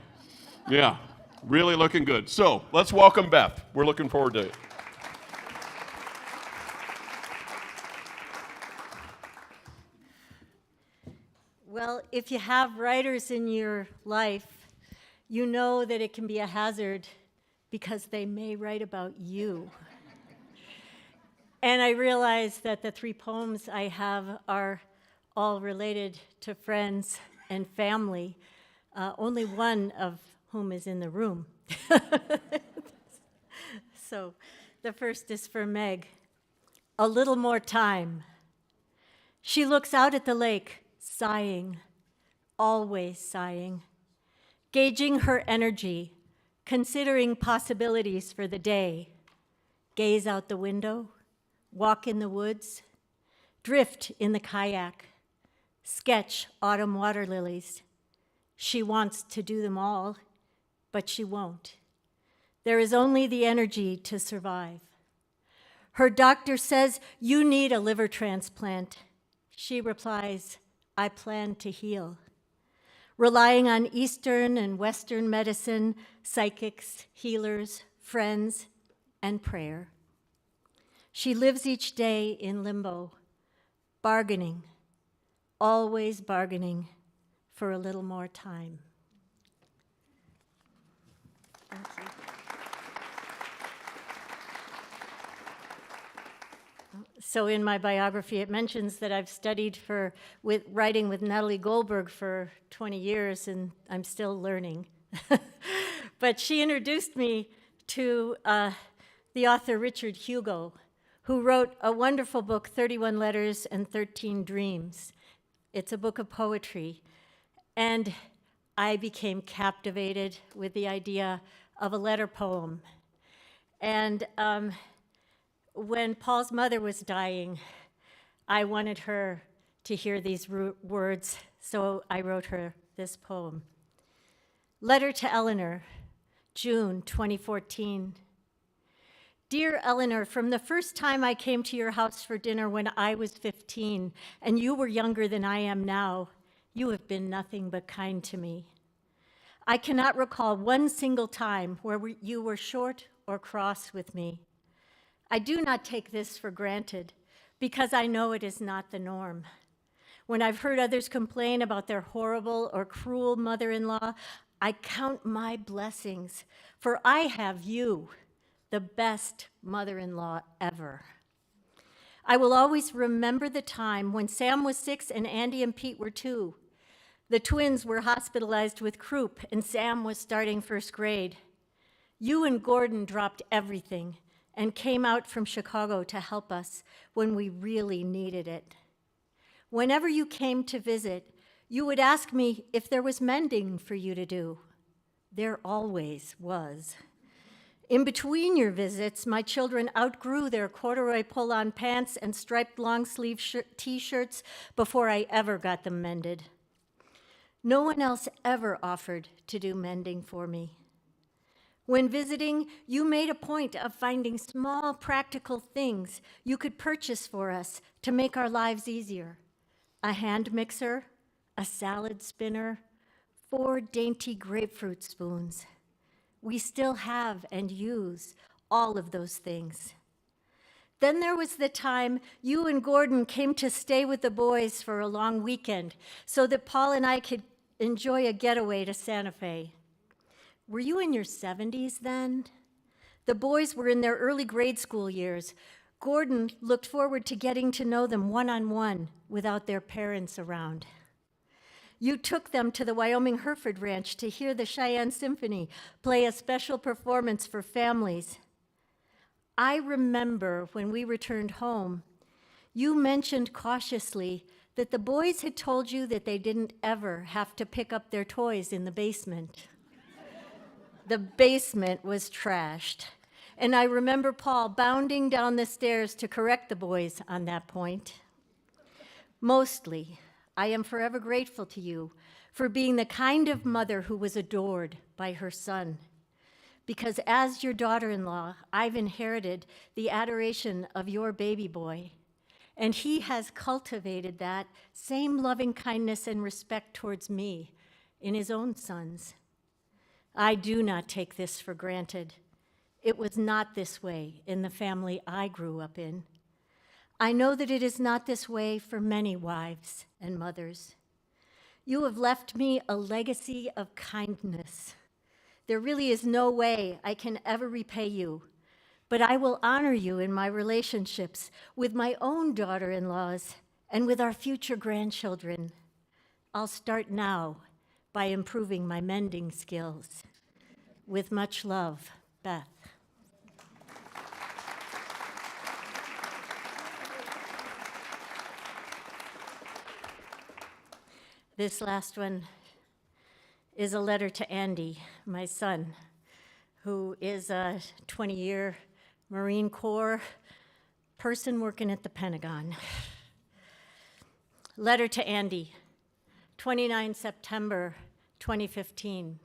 Yeah, really looking good. So let's welcome Beth. We're looking forward to it. Well, if you have writers in your life, you know that it can be a hazard because they may write about you. And I realize that the 3 poems I have are all related to friends and family, only one of whom is in the room. So the first is for Meg. A little more time. She looks out at the lake, sighing, always sighing, gauging her energy, considering possibilities for the day. Gaze out the window, walk in the woods, drift in the kayak, sketch autumn water lilies. She wants to do them all, but she won't. There is only the energy to survive. Her doctor says, "You need a liver transplant." She replies, "I plan to heal." Relying on Eastern and Western medicine, psychics, healers, friends, and prayer. She lives each day in limbo, bargaining, always bargaining for a little more time. Thank you. So in my biography, it mentions that I've studied with writing with Natalie Goldberg for 20 years, and I'm still learning. But she introduced me to the author Richard Hugo, who wrote a wonderful book, 31 Letters and 13 Dreams. It's a book of poetry. And I became captivated with the idea of a letter poem. And when Paul's mother was dying, I wanted her to hear these words, so I wrote her this poem. Letter to Eleanor, June 2014. Dear Eleanor, from the first time I came to your house for dinner when I was 15, and you were younger than I am now, you have been nothing but kind to me. I cannot recall one single time where you were short or cross with me. I do not take this for granted because I know it is not the norm. When I've heard others complain about their horrible or cruel mother-in-law, I count my blessings, for I have you, the best mother-in-law ever. I will always remember the time when Sam was 6 and Andy and Pete were 2. The twins were hospitalized with croup and Sam was starting first grade. You and Gordon dropped everything and came out from Chicago to help us when we really needed it. Whenever you came to visit, you would ask me if there was mending for you to do. There always was. In between your visits, my children outgrew their corduroy pull-on pants and striped long-sleeve t-shirts before I ever got them mended. No one else ever offered to do mending for me. When visiting, you made a point of finding small, practical things you could purchase for us to make our lives easier. A hand mixer, a salad spinner, 4 dainty grapefruit spoons. We still have and use all of those things. Then there was the time you and Gordon came to stay with the boys for a long weekend so that Paul and I could enjoy a getaway to Santa Fe. Were you in your 70s then? The boys were in their early grade school years. Gordon looked forward to getting to know them one-on-one without their parents around. You took them to the Wyoming Hereford Ranch to hear the Cheyenne Symphony play a special performance for families. I remember when we returned home, you mentioned cautiously that the boys had told you that they didn't ever have to pick up their toys in the basement. The basement was trashed, and I remember Paul bounding down the stairs to correct the boys on that point. Mostly, I am forever grateful to you for being the kind of mother who was adored by her son. Because as your daughter-in-law, I've inherited the adoration of your baby boy, and he has cultivated that same loving kindness and respect towards me in his own sons. I do not take this for granted. It was not this way in the family I grew up in. I know that it is not this way for many wives and mothers. You have left me a legacy of kindness. There really is no way I can ever repay you, but I will honor you in my relationships with my own daughter-in-laws and with our future grandchildren. I'll start now by improving my mending skills. With much love, Beth. This last one is a letter to Andy, my son, who is a 20-year Marine Corps person working at the Pentagon. Letter to Andy, 29 September 2015.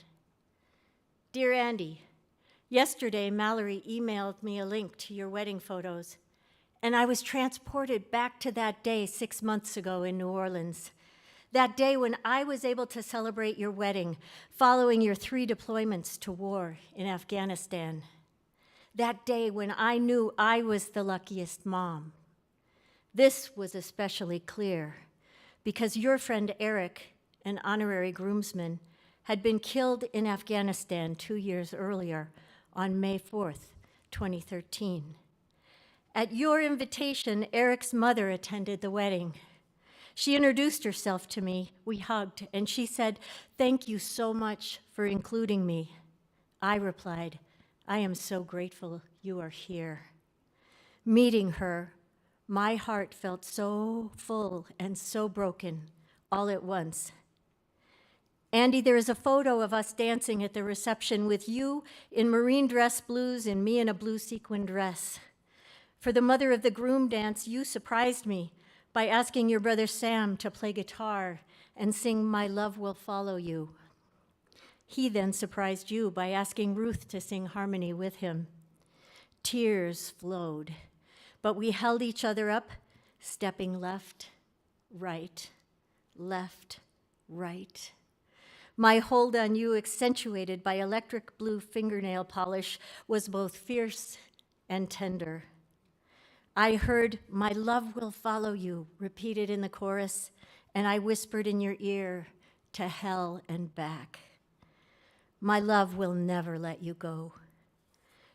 Dear Andy, yesterday Mallory emailed me a link to your wedding photos, and I was transported back to that day 6 months ago in New Orleans. That day when I was able to celebrate your wedding following your 3 deployments to war in Afghanistan. That day when I knew I was the luckiest mom. This was especially clear because your friend Eric, an honorary groomsman, had been killed in Afghanistan 2 years earlier on May 4th, 2013. At your invitation, Eric's mother attended the wedding. She introduced herself to me, we hugged, and she said, "Thank you so much for including me." I replied, "I am so grateful you are here." Meeting her, my heart felt so full and so broken all at once. Andy, there is a photo of us dancing at the reception with you in marine dress blues and me in a blue sequin dress. For the mother of the groom dance, you surprised me by asking your brother Sam to play guitar and sing My Love Will Follow You. He then surprised you by asking Ruth to sing harmony with him. Tears flowed, but we held each other up, stepping left, right, left, right. My hold on you, accentuated by electric blue fingernail polish, was both fierce and tender. I heard, My love will follow you, repeated in the chorus, and I whispered in your ear, to hell and back. My love will never let you go.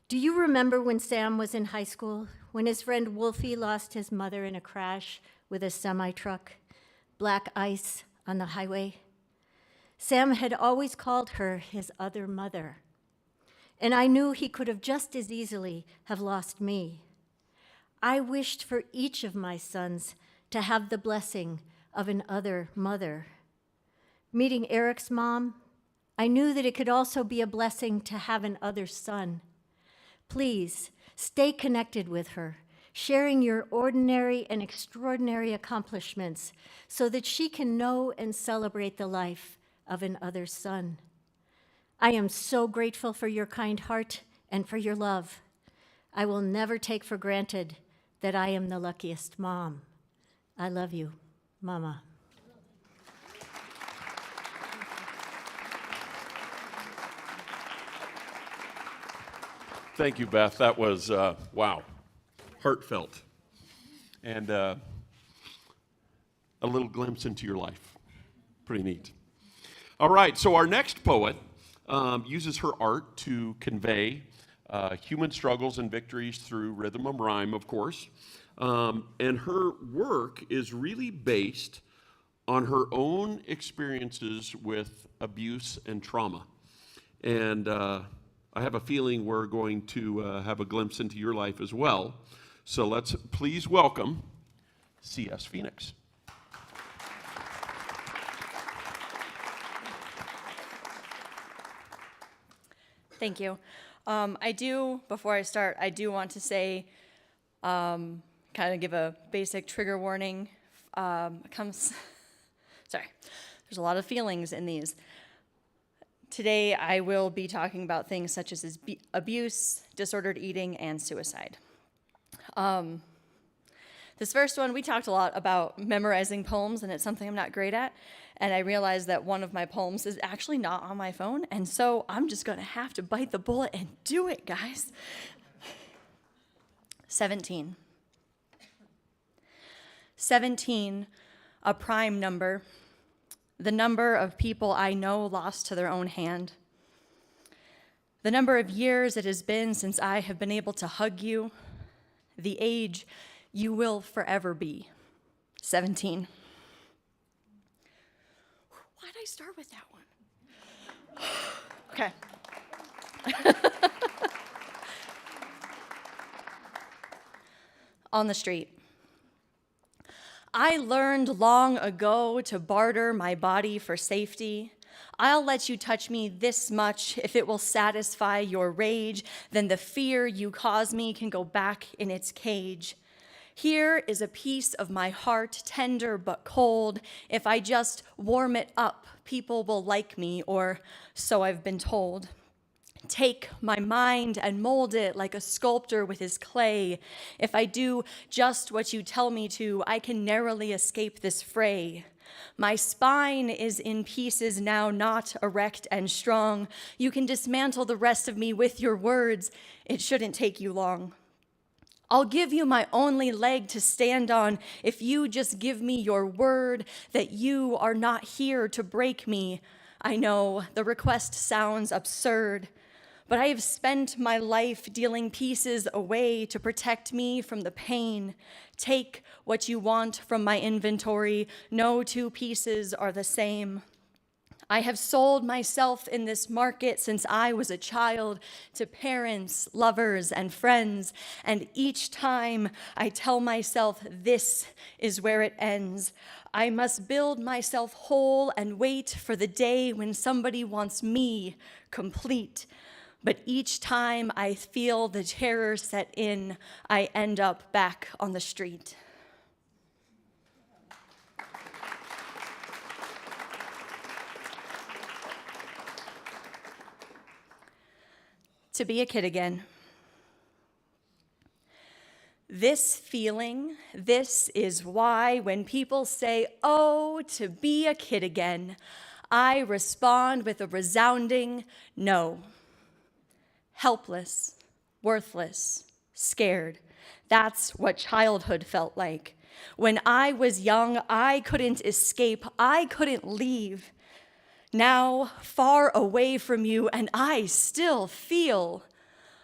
Do you remember when Sam was in high school, when his friend Wolfie lost his mother in a crash with a semi-truck, black ice on the highway? Sam had always called her his other mother, and I knew he could have just as easily have lost me. I wished for each of my sons to have the blessing of an other mother. Meeting Eric's mom, I knew that it could also be a blessing to have an other son. Please stay connected with her, sharing your ordinary and extraordinary accomplishments so that she can know and celebrate the life of an other son. I am so grateful for your kind heart and for your love. I will never take for granted that I am the luckiest mom. I love you, Mama. Thank you, Beth. That was, wow, heartfelt. And a little glimpse into your life. Pretty neat. All right, so our next poet uses her art to convey human struggles and victories through rhythm and rhyme, of course. And her work is really based on her own experiences with abuse and trauma. And I have a feeling we're going to have a glimpse into your life as well. So let's please welcome C.S. Phoenix. Thank you. Before I start, I do want to say, kind of give a basic trigger warning. There's a lot of feelings in these. Today, I will be talking about things such as abuse, disordered eating, and suicide. This first one, we talked a lot about memorizing poems, and it's something I'm not great at. And I realized that one of my poems is actually not on my phone, and so I'm just going to have to bite the bullet and do it, guys. 17. 17, a prime number. The number of people I know lost to their own hand. The number of years it has been since I have been able to hug you. The age you will forever be. 17. Why'd I start with that one? Okay. On the street. I learned long ago to barter my body for safety. I'll let you touch me this much if it will satisfy your rage, then the fear you cause me can go back in its cage. Here is a piece of my heart, tender but cold. If I just warm it up, people will like me, or so I've been told. Take my mind and mold it like a sculptor with his clay. If I do just what you tell me to, I can narrowly escape this fray. My spine is in pieces now, not erect and strong. You can dismantle the rest of me with your words. It shouldn't take you long. I'll give you my only leg to stand on if you just give me your word that you are not here to break me. I know the request sounds absurd, but I have spent my life dealing pieces away to protect me from the pain. Take what you want from my inventory. No two pieces are the same. I have sold myself in this market since I was a child to parents, lovers, and friends, and each time I tell myself this is where it ends. I must build myself whole and wait for the day when somebody wants me complete. But each time I feel the terror set in, I end up back on the street. To be a kid again. This feeling, this is why when people say, oh, to be a kid again, I respond with a resounding no. Helpless, worthless, scared. That's what childhood felt like. When I was young, I couldn't escape, I couldn't leave. Now, far away from you, and I still feel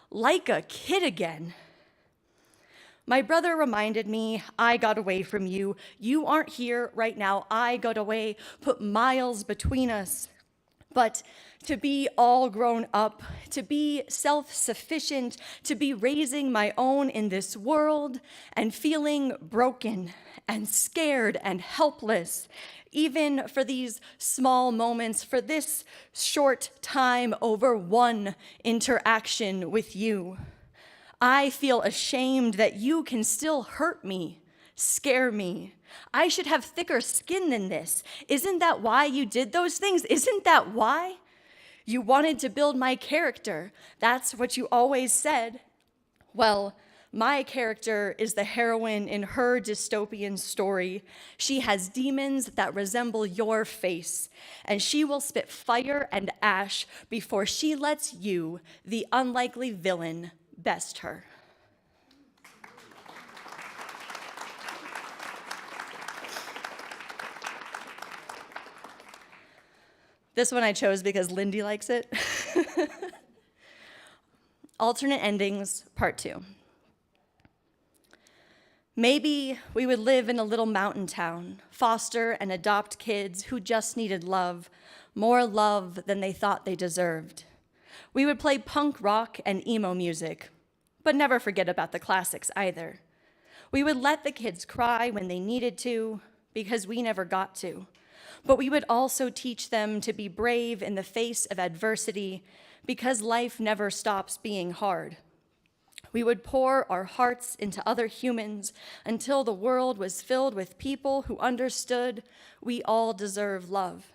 like a kid again. My brother reminded me, I got away from you. You aren't here right now. I got away, put miles between us. But to be all grown up, to be self-sufficient, to be raising my own in this world and feeling broken and scared and helpless, even for these small moments, for this short time over one interaction with you. I feel ashamed that you can still hurt me, scare me. I should have thicker skin than this. Isn't that why you did those things? Isn't that why? You wanted to build my character. That's what you always said. Well, my character is the heroine in her dystopian story. She has demons that resemble your face, and she will spit fire and ash before she lets you, the unlikely villain, best her. This one I chose because Lindy likes it. Alternate endings, part 2. Maybe we would live in a little mountain town, foster and adopt kids who just needed love, more love than they thought they deserved. We would play punk rock and emo music, but never forget about the classics either. We would let the kids cry when they needed to, because we never got to. But we would also teach them to be brave in the face of adversity, because life never stops being hard. We would pour our hearts into other humans until the world was filled with people who understood we all deserve love.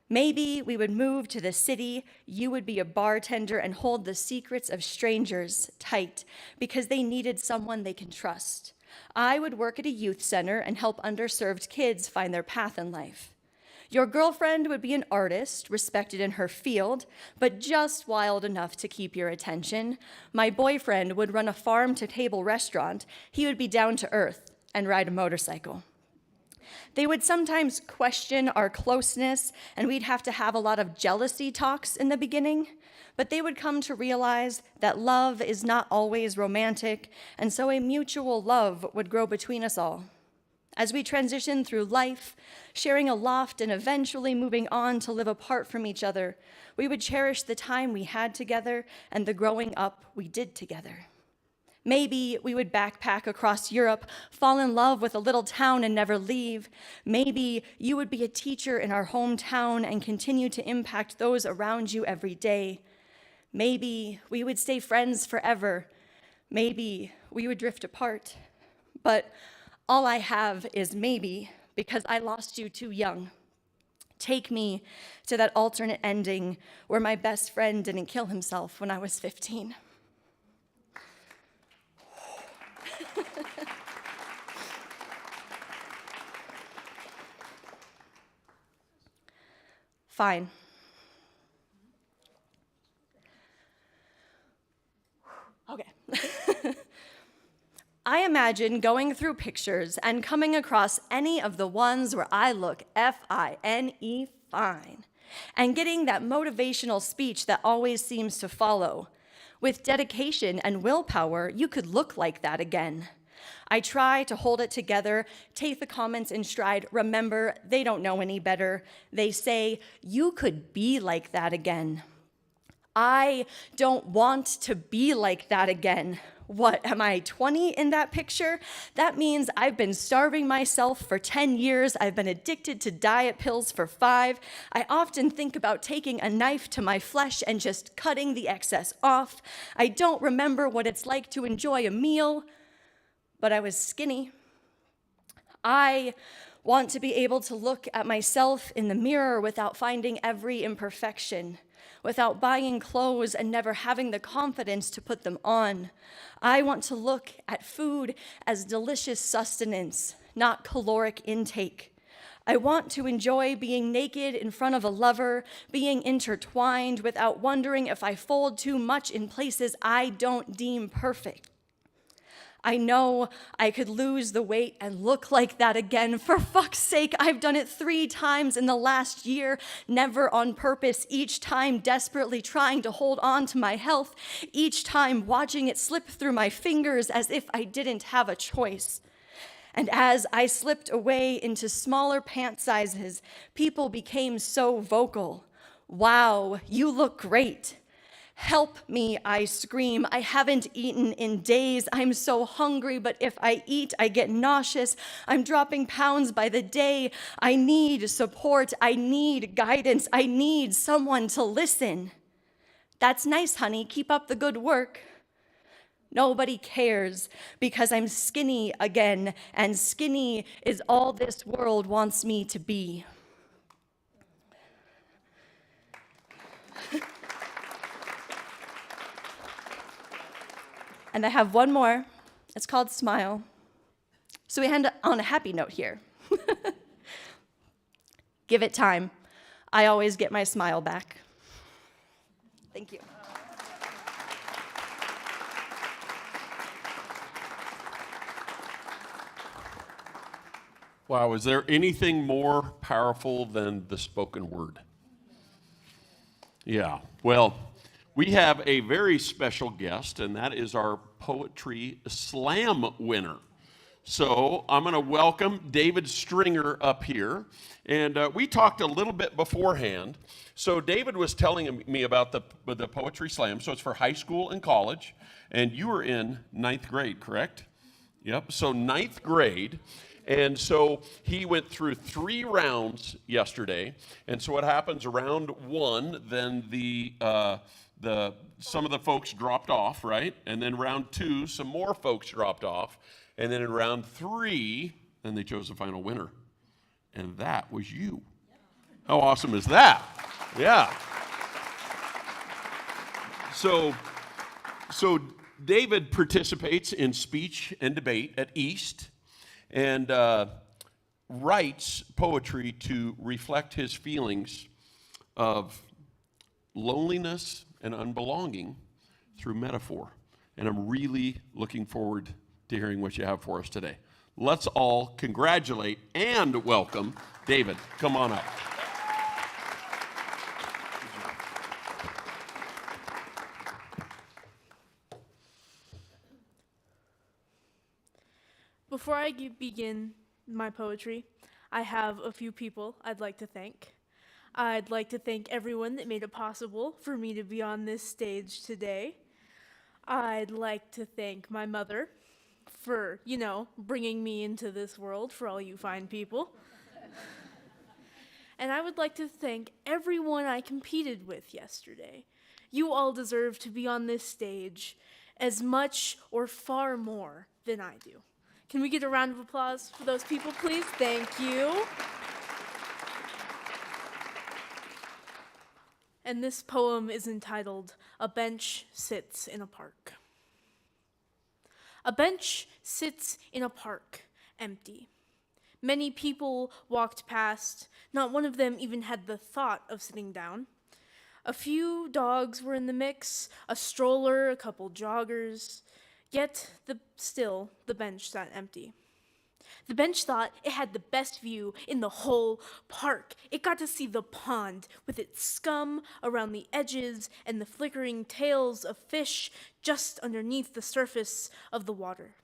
Maybe we would move to the city, you would be a bartender and hold the secrets of strangers tight because they needed someone they can trust. I would work at a youth center and help underserved kids find their path in life. Your girlfriend would be an artist, respected in her field, but just wild enough to keep your attention. My boyfriend would run a farm-to-table restaurant. He would be down to earth and ride a motorcycle. They would sometimes question our closeness, and we'd have to have a lot of jealousy talks in the beginning, but they would come to realize that love is not always romantic, and so a mutual love would grow between us all. As we transition through life, sharing a loft and eventually moving on to live apart from each other, we would cherish the time we had together and the growing up we did together. Maybe we would backpack across Europe, fall in love with a little town and never leave. Maybe you would be a teacher in our hometown and continue to impact those around you every day. Maybe we would stay friends forever. Maybe we would drift apart. But all I have is maybe, because I lost you too young. Take me to that alternate ending where my best friend didn't kill himself when I was 15. Fine. Okay. I imagine going through pictures and coming across any of the ones where I look F-I-N-E fine, and getting that motivational speech that always seems to follow. With dedication and willpower, you could look like that again. I try to hold it together, take the comments in stride. Remember, they don't know any better. They say, you could be like that again. I don't want to be like that again. What, am I 20 in that picture? That means I've been starving myself for 10 years. I've been addicted to diet pills for 5. I often think about taking a knife to my flesh and just cutting the excess off. I don't remember what it's like to enjoy a meal, but I was skinny. I want to be able to look at myself in the mirror without finding every imperfection, without buying clothes and never having the confidence to put them on. I want to look at food as delicious sustenance, not caloric intake. I want to enjoy being naked in front of a lover, being intertwined without wondering if I fold too much in places I don't deem perfect. I know I could lose the weight and look like that again. For fuck's sake, I've done it 3 times in the last year, never on purpose, each time desperately trying to hold on to my health, each time watching it slip through my fingers as if I didn't have a choice. And as I slipped away into smaller pant sizes, people became so vocal. Wow, you look great. Help me, I scream. I haven't eaten in days. I'm so hungry, but if I eat, I get nauseous. I'm dropping pounds by the day. I need support. I need guidance. I need someone to listen. That's nice, honey. Keep up the good work. Nobody cares because I'm skinny again, and skinny is all this world wants me to be. And I have one more. It's called Smile. So we end on a happy note here. Give it time. I always get my smile back. Thank you. Wow, is there anything more powerful than the spoken word? Yeah, well, we have a very special guest, and that is our Poetry Slam winner. So I'm going to welcome David Stringer up here. And we talked a little bit beforehand. So David was telling me about the Poetry Slam. So it's for high school and college. And you were in 9th grade, correct? Yep, so 9th grade. And so he went through 3 rounds yesterday. And so what happens, round 1, then some of the folks dropped off, right? And then round 2, some more folks dropped off. And then in round 3, then they chose the final winner. And that was you. How awesome is that? Yeah. So David participates in speech and debate at East and writes poetry to reflect his feelings of loneliness and unbelonging through metaphor. And I'm really looking forward to hearing what you have for us today. Let's all congratulate and welcome David. Come on up. Before I begin my poetry, I have a few people I'd like to thank. I'd like to thank everyone that made it possible for me to be on this stage today. I'd like to thank my mother for, bringing me into this world for all you fine people. And I would like to thank everyone I competed with yesterday. You all deserve to be on this stage as much or far more than I do. Can we get a round of applause for those people, please? Thank you. And this poem is entitled, "A Bench Sits in a Park." A bench sits in a park, empty. Many people walked past. Not one of them even had the thought of sitting down. A few dogs were in the mix, a stroller, a couple joggers. Yet, still, the bench sat empty. The bench thought it had the best view in the whole park. It got to see the pond with its scum around the edges and the flickering tails of fish just underneath the surface of the water.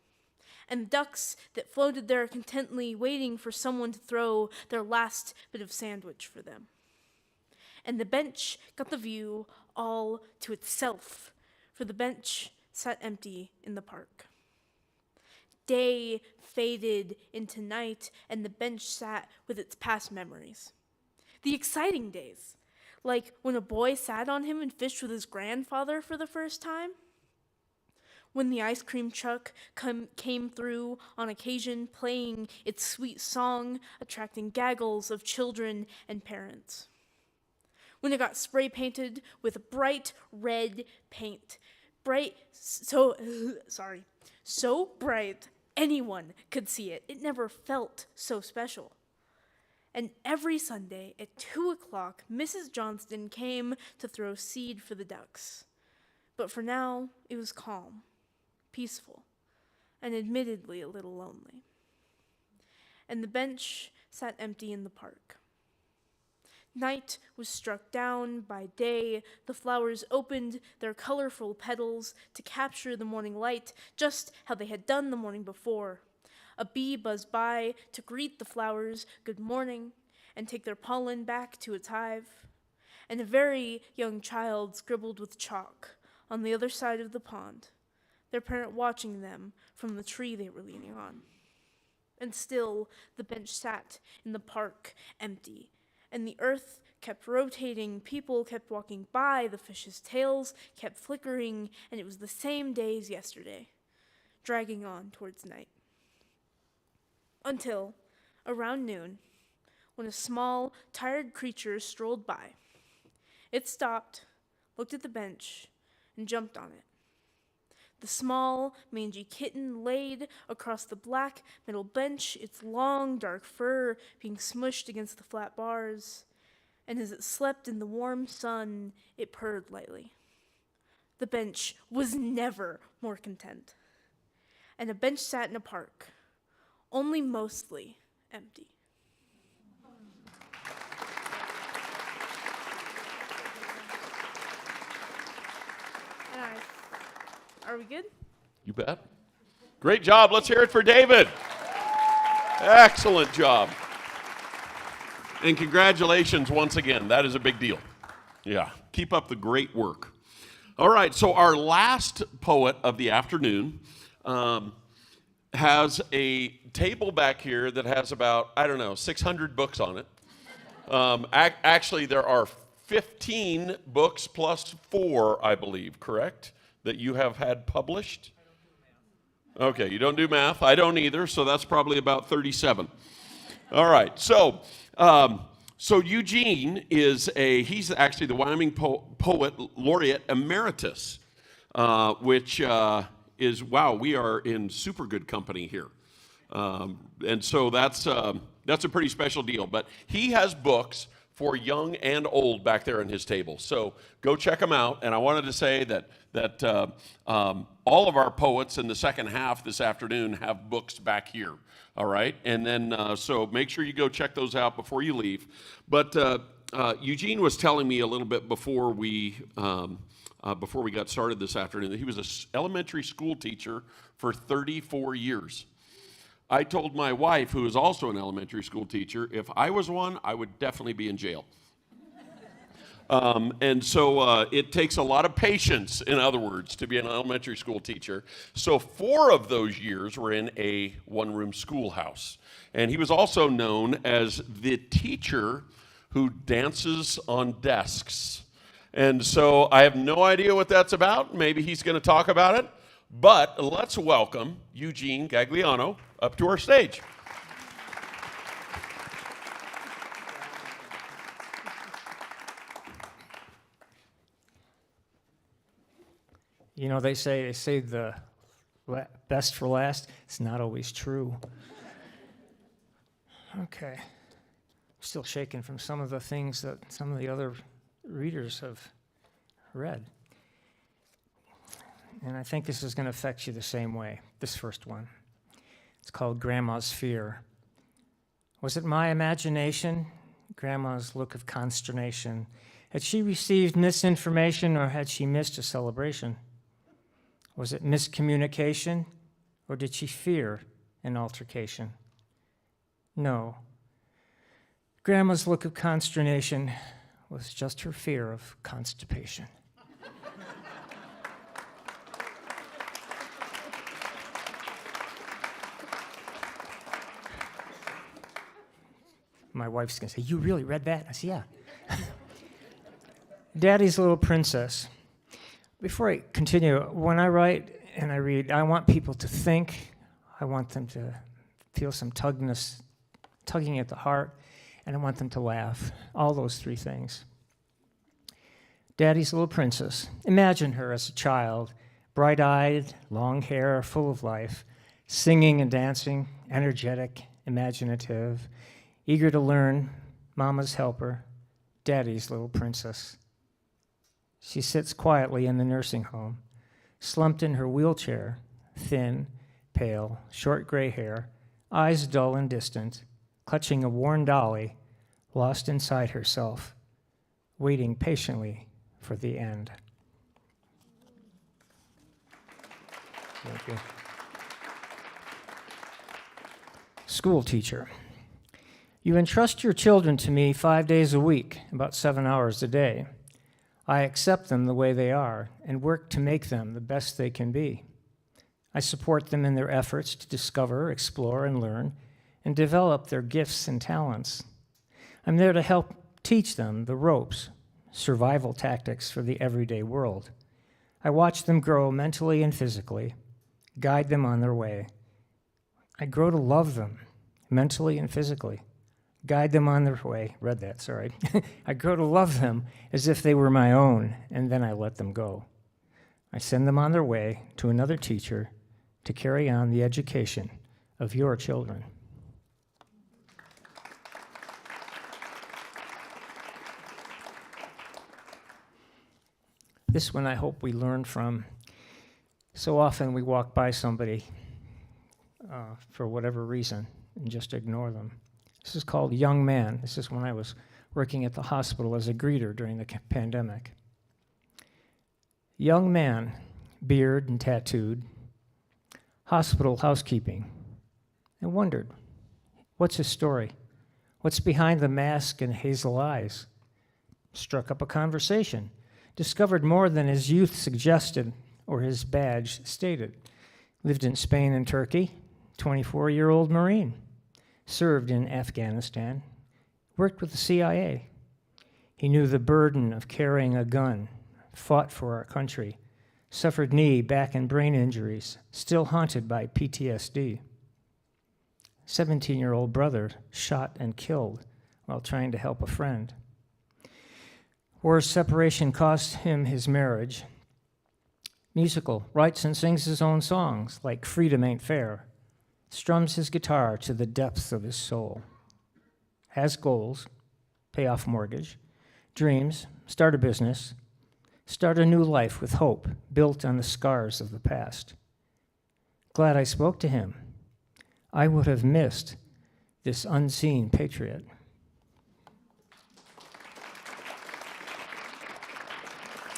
and ducks that floated there contentedly waiting for someone to throw their last bit of sandwich for them. And the bench got the view all to itself, for the bench sat empty in the park. Day faded into night, and the bench sat with its past memories. The exciting days, like when a boy sat on him and fished with his grandfather for the first time. When the ice cream truck came through on occasion, playing its sweet song, attracting gaggles of children and parents. When it got spray painted with bright red paint, so bright anyone could see it. It never felt so special. And every Sunday at 2:00, Mrs. Johnston came to throw seed for the ducks. But for now, it was calm, peaceful, and admittedly a little lonely. And the bench sat empty in the park. Night was struck down by day. The flowers opened their colorful petals to capture the morning light, just how they had done the morning before. A bee buzzed by to greet the flowers good morning and take their pollen back to its hive. And a very young child scribbled with chalk on the other side of the pond, their parent watching them from the tree they were leaning on. And still the bench sat in the park empty, and the earth kept rotating, people kept walking by, the fish's tails kept flickering, and it was the same day as yesterday, dragging on towards night. Until, around noon, when a small, tired creature strolled by. It stopped, looked at the bench, and jumped on it. The small, mangy kitten laid across the black metal bench, its long, dark fur being smushed against the flat bars, and as it slept in the warm sun, it purred lightly. The bench was never more content. And a bench sat in a park, only mostly empty. Are we good? You bet. Great job. Let's hear it for David. Excellent job. And congratulations once again. That is a big deal. Yeah. Keep up the great work. All right. So our last poet of the afternoon has a table back here that has about, 600 books on it. Actually, there are 15 books plus 4, I believe, correct? That you have had published? Okay, you don't do math. I don't either, so that's probably about 37. All right, so Eugene he's actually the Wyoming Poet Laureate Emeritus, which is, wow, we are in super good company here. And so that's a pretty special deal. But he has books for young and old back there in his table. So go check them out. And I wanted to say that all of our poets in the second half this afternoon have books back here. All right? And then, so make sure you go check those out before you leave. But Eugene was telling me a little bit before we got started this afternoon that he was an elementary school teacher for 34 years. I told my wife, who is also an elementary school teacher, if I was one, I would definitely be in jail. And so it takes a lot of patience, in other words, to be an elementary school teacher. So 4 of those years were in a one-room schoolhouse. And he was also known as the teacher who dances on desks. And so I have no idea what that's about. Maybe he's going to talk about it. But let's welcome Eugene Gagliano up to our stage. You know, they say the best for last. It's not always true. Okay. Still shaking from some of the things that some of the other readers have read. And I think this is going to affect you the same way, this first one. It's called Grandma's Fear. Was it my imagination? Grandma's look of consternation. Had she received misinformation or had she missed a celebration? Was it miscommunication Or did she fear an altercation? No. Grandma's look of consternation was just her fear of constipation. My wife's going to say, "You really read that?" I said, "Yeah." Daddy's Little Princess. Before I continue, when I write and I read, I want people to think. I want them to feel some tugging at the heart, and I want them to laugh. All those three things. Daddy's Little Princess. Imagine her as a child, bright-eyed, long hair, full of life, singing and dancing, energetic, imaginative, eager to learn, mama's helper, Daddy's Little Princess. She sits quietly in the nursing home, slumped in her wheelchair, thin, pale, short gray hair, eyes dull and distant, clutching a worn dolly, lost inside herself, waiting patiently for the end. Thank you. School teacher. You entrust your children to me 5 days a week, about 7 hours a day. I accept them the way they are and work to make them the best they can be. I support them in their efforts to discover, explore, and learn, and develop their gifts and talents. I'm there to help teach them the ropes, survival tactics for the everyday world. I watch them grow mentally and physically, guide them on their way. I grow to love them mentally and physically, guide them on their way. Read that, sorry. I grow to love them as if they were my own, and then I let them go. I send them on their way to another teacher to carry on the education of your children. This one I hope we learn from. So often we walk by somebody for whatever reason and just ignore them. This is called Young Man. This is when I was working at the hospital as a greeter during the pandemic. Young man, beard and tattooed, hospital housekeeping. I wondered, what's his story? What's behind the mask and hazel eyes? Struck up a conversation, discovered more than his youth suggested or his badge stated. Lived in Spain and Turkey, 24-year-old Marine. Served in Afghanistan, worked with the CIA. He knew the burden of carrying a gun, fought for our country, suffered knee, back, and brain injuries, still haunted by PTSD. 17-year-old brother shot and killed while trying to help a friend. War's separation cost him his marriage. Musical, writes and sings his own songs like Freedom Ain't Fair. Strums his guitar to the depths of his soul. Has goals, pay off mortgage, dreams, start a business, start a new life with hope built on the scars of the past. Glad I spoke to him. I would have missed this unseen patriot.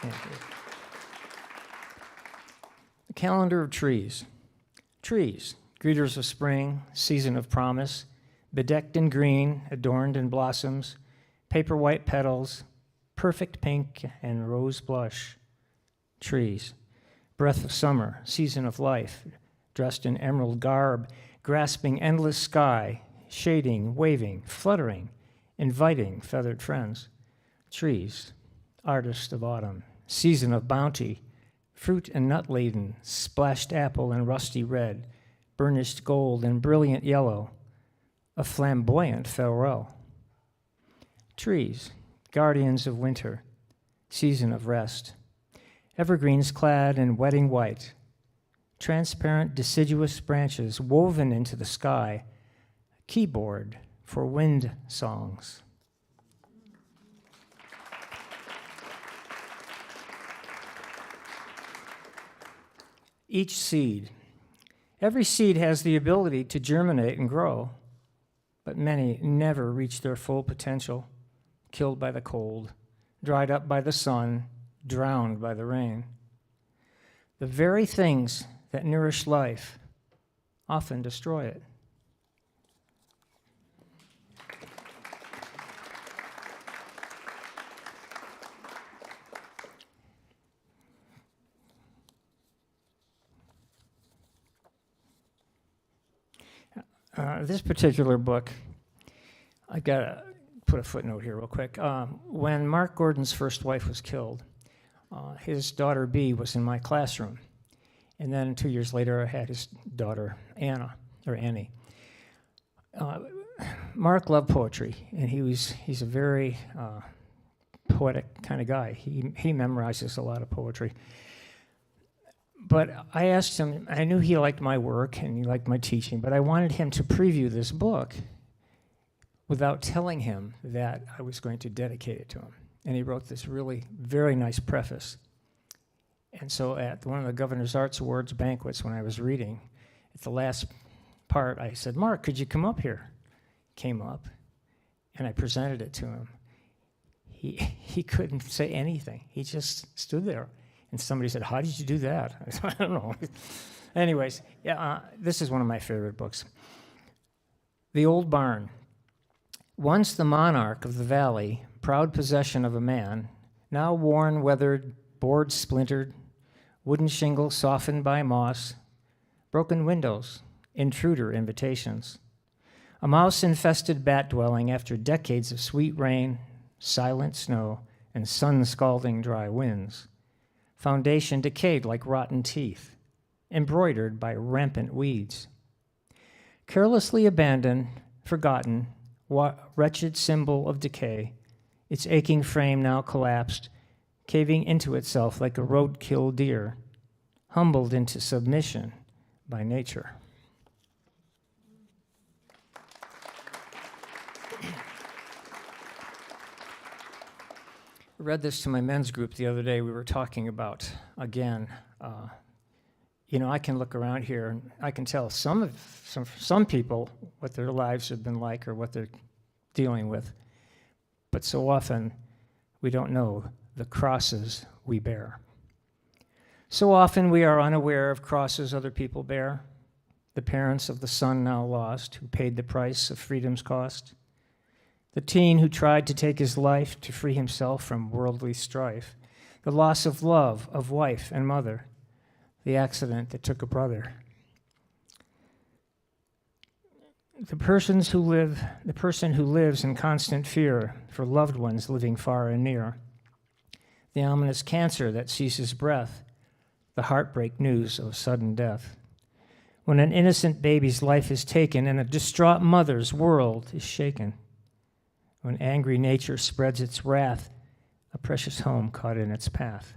Thank you. The calendar of trees. Trees. Greeters of spring, season of promise, bedecked in green, adorned in blossoms, paper white petals, perfect pink and rose blush. Trees, breath of summer, season of life, dressed in emerald garb, grasping endless sky, shading, waving, fluttering, inviting feathered friends. Trees, artist of autumn, season of bounty, fruit and nut laden, splashed apple and rusty red, burnished gold and brilliant yellow, a flamboyant farewell. Trees, guardians of winter, season of rest, evergreens clad in wedding white, transparent deciduous branches woven into the sky, a keyboard for wind songs. Each seed. Every seed has the ability to germinate and grow, but many never reach their full potential, killed by the cold, dried up by the sun, drowned by the rain. The very things that nourish life, often destroy it. This particular book, I got to put a footnote here real quick. When Mark Gordon's first wife was killed, his daughter Bee was in my classroom. And then 2 years later, I had his daughter Annie. Mark loved poetry, and he's a very poetic kind of guy. He memorizes a lot of poetry. But I asked him, I knew he liked my work and he liked my teaching, but I wanted him to preview this book without telling him that I was going to dedicate it to him. And he wrote this really very nice preface. And so at one of the Governor's Arts Awards banquets when I was reading, at the last part, I said, Mark, could you come up here? Came up, and I presented it to him. He couldn't say anything. He just stood there. And somebody said, how did you do that? I said, I don't know. Anyways, yeah, this is one of my favorite books. The Old Barn. Once the monarch of the valley, proud possession of a man, now worn, weathered, boards splintered, wooden shingles softened by moss, broken windows, intruder invitations. A mouse-infested bat dwelling after decades of sweet rain, silent snow, and sun-scalding dry winds. Foundation decayed like rotten teeth, embroidered by rampant weeds. Carelessly abandoned, forgotten, wretched symbol of decay, its aching frame now collapsed, caving into itself like a roadkill deer, humbled into submission by nature. I read this to my men's group the other day. We were talking about, again, I can look around here and I can tell some people what their lives have been like or what they're dealing with. But so often, we don't know the crosses we bear. So often, we are unaware of crosses other people bear. The parents of the son now lost, who paid the price of freedom's cost. The teen who tried to take his life to free himself from worldly strife. The loss of love, of wife and mother. The accident that took a brother. The person who lives in constant fear for loved ones living far and near. The ominous cancer that ceases breath. The heartbreak news of sudden death. When an innocent baby's life is taken and a distraught mother's world is shaken. When angry nature spreads its wrath, a precious home caught in its path.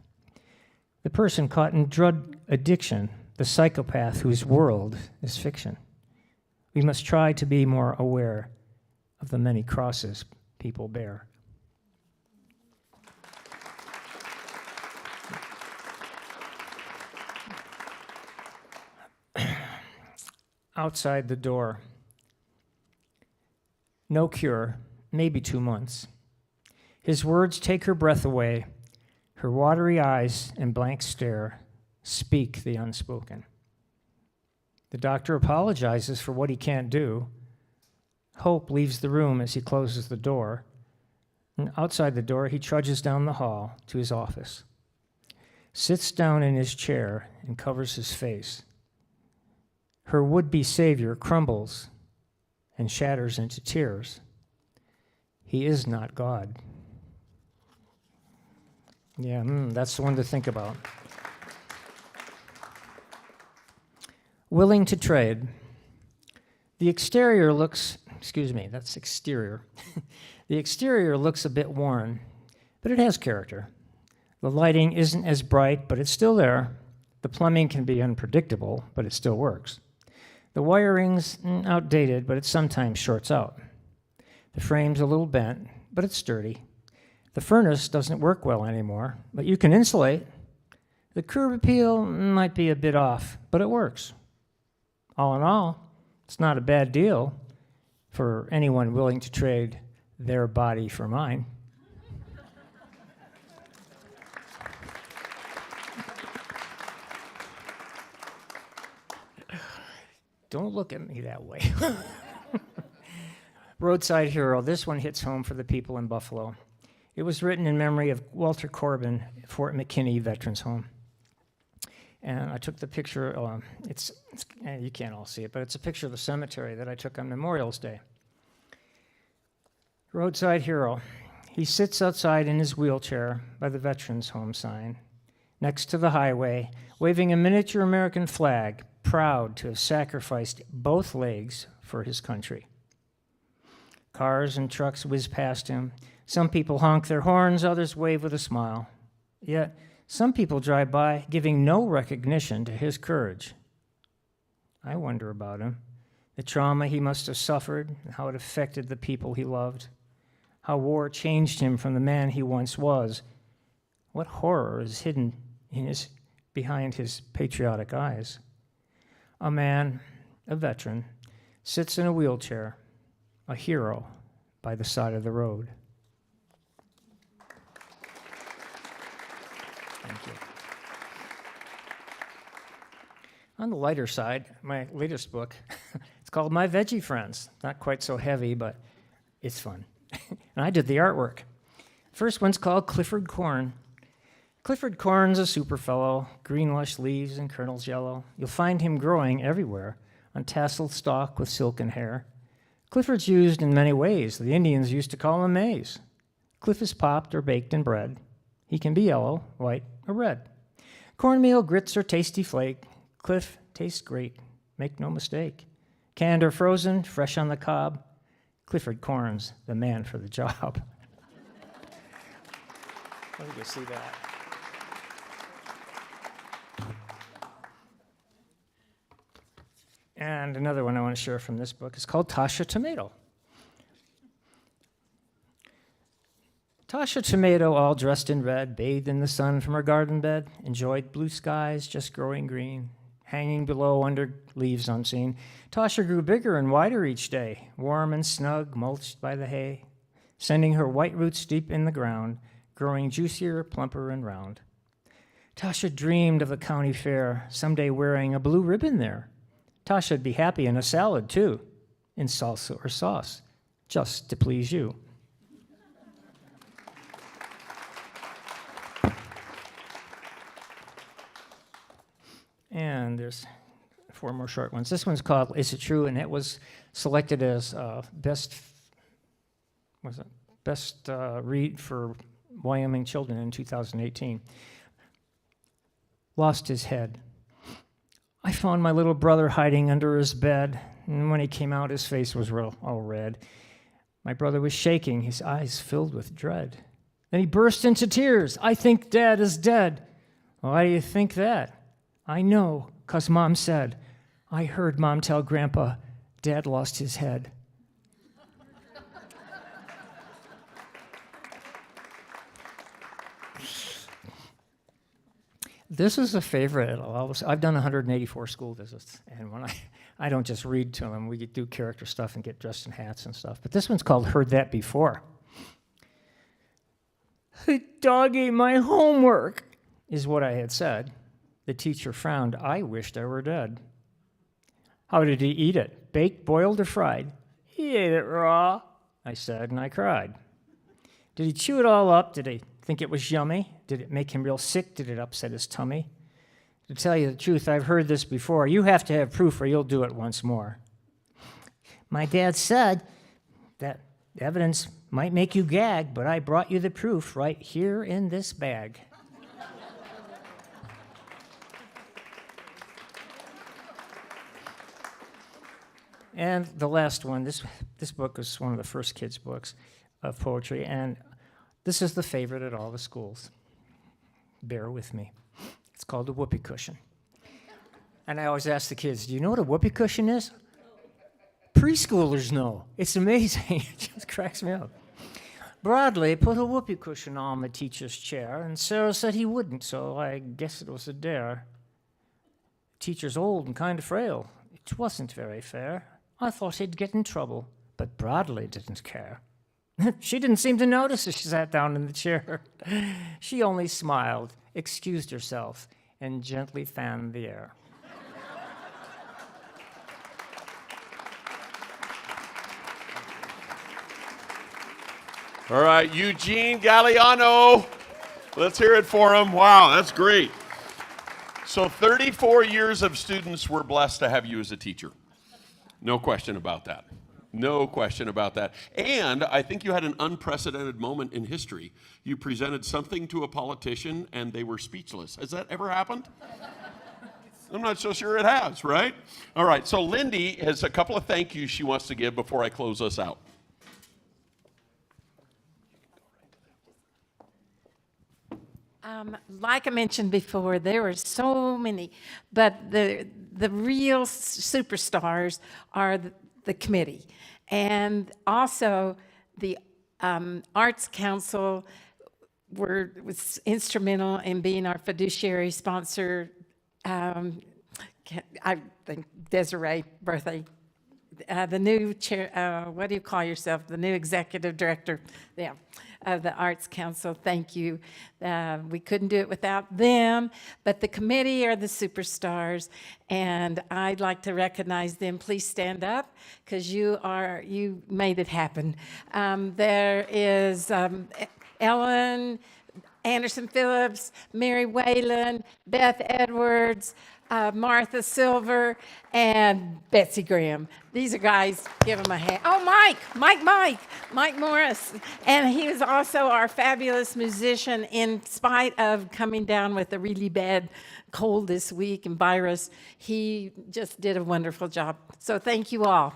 The person caught in drug addiction, the psychopath whose world is fiction. We must try to be more aware of the many crosses people bear. Outside the door. No cure, maybe 2 months. His words take her breath away. Her watery eyes and blank stare speak the unspoken. The doctor apologizes for what he can't do. Hope leaves the room as he closes the door. And outside the door, he trudges down the hall to his office, sits down in his chair and covers his face. Her would-be savior crumbles and shatters into tears. He is not God. Yeah, that's the one to think about. Willing to trade. The exterior looks, that's exterior. The exterior looks a bit worn, but it has character. The lighting isn't as bright, but it's still there. The plumbing can be unpredictable, but it still works. The wiring's outdated, but it sometimes shorts out. The frame's a little bent, but it's sturdy. The furnace doesn't work well anymore, but you can insulate. The curb appeal might be a bit off, but it works. All in all, it's not a bad deal for anyone willing to trade their body for mine. Don't look at me that way. Roadside Hero. This one hits home for the people in Buffalo. It was written in memory of Walter Corbin, Fort McKinney Veterans Home. And I took the picture, you can't all see it, but it's a picture of the cemetery that I took on Memorial's Day. Roadside Hero. He sits outside in his wheelchair by the Veterans Home sign, next to the highway, waving a miniature American flag, proud to have sacrificed both legs for his country. Cars and trucks whiz past him. Some people honk their horns, others wave with a smile. Yet, some people drive by, giving no recognition to his courage. I wonder about him, the trauma he must have suffered, and how it affected the people he loved, how war changed him from the man he once was. What horror is hidden behind his patriotic eyes? A man, a veteran, sits in a wheelchair, a hero by the side of the road. Thank you. On the lighter side, my latest book, it's called My Veggie Friends. Not quite so heavy, but it's fun. And I did the artwork. First one's called Clifford Corn. Clifford Corn's a super fellow, green lush leaves and kernels yellow. You'll find him growing everywhere, on tasseled stalk with silken hair. Clifford's used in many ways. The Indians used to call him maize. Cliff is popped or baked in bread. He can be yellow, white, or red. Cornmeal, grits, or tasty flake. Cliff tastes great, make no mistake. Canned or frozen, fresh on the cob. Clifford Corn's the man for the job. Let me go see that. And another one I want to share from this book is called Tasha Tomato. Tasha Tomato, all dressed in red, bathed in the sun from her garden bed, enjoyed blue skies just growing green, hanging below under leaves unseen. Tasha grew bigger and wider each day, warm and snug, mulched by the hay, sending her white roots deep in the ground, growing juicier, plumper, and round. Tasha dreamed of the county fair, someday wearing a blue ribbon there. Tasha'd be happy in a salad, too, in salsa or sauce, just to please you. And there's 4 more short ones. This one's called Is It True? And it was selected as best read for Wyoming children in 2018. Lost his head. I found my little brother hiding under his bed, and when he came out, his face was all red. My brother was shaking, his eyes filled with dread. Then he burst into tears. I think Dad is dead. Why do you think that? I know, 'cause Mom said. I heard Mom tell Grandpa, Dad lost his head. This is a favorite. I've done 184 school visits, and when I don't just read to them, we do character stuff and get dressed in hats and stuff. But this one's called Heard That Before. The dog ate my homework, is what I had said. The teacher frowned. I wished I were dead. How did he eat it? Baked, boiled, or fried? He ate it raw, I said, and I cried. Did he chew it all up? Did he think it was yummy? Did it make him real sick? Did it upset his tummy? To tell you the truth, I've heard this before. You have to have proof or you'll do it once more. My dad said that evidence might make you gag, but I brought you the proof right here in this bag. And the last one, this book was one of the first kids' books of poetry, and this is the favorite at all the schools. Bear with me. It's called a whoopee cushion. And I always ask the kids, do you know what a whoopee cushion is? Preschoolers know. It's amazing. It just cracks me up. Bradley put a whoopee cushion on the teacher's chair, and Sarah said he wouldn't, so I guess it was a dare. Teacher's old and kind of frail. It wasn't very fair. I thought he'd get in trouble, but Bradley didn't care. She didn't seem to notice as she sat down in the chair. She only smiled, excused herself, and gently fanned the air. All right, Eugene Galliano. Let's hear it for him. Wow, that's great. So 34 years of students were blessed to have you as a teacher. No question about that. No question about that. And I think you had an unprecedented moment in history. You presented something to a politician and they were speechless. Has that ever happened? I'm not so sure it has, right? All right, so Lindy has a couple of thank yous she wants to give before I close us out. Like I mentioned before, there were so many, but the real superstars are the committee. And also the Arts Council was instrumental in being our fiduciary sponsor. I think Desiree Berthay, the new chair, what do you call yourself? The new executive director, yeah, of the Arts Council. Thank you. We couldn't do it without them, but the committee are the superstars, and I'd like to recognize them. Please stand up, because you made it happen. There is Ellen Anderson Phillips, Mary Whalen, Beth Edwards, Martha Silver, and Betsy Graham. These are guys, give them a hand. Oh, Mike Morris. And he was also our fabulous musician in spite of coming down with a really bad cold this week and virus. He just did a wonderful job. So thank you all.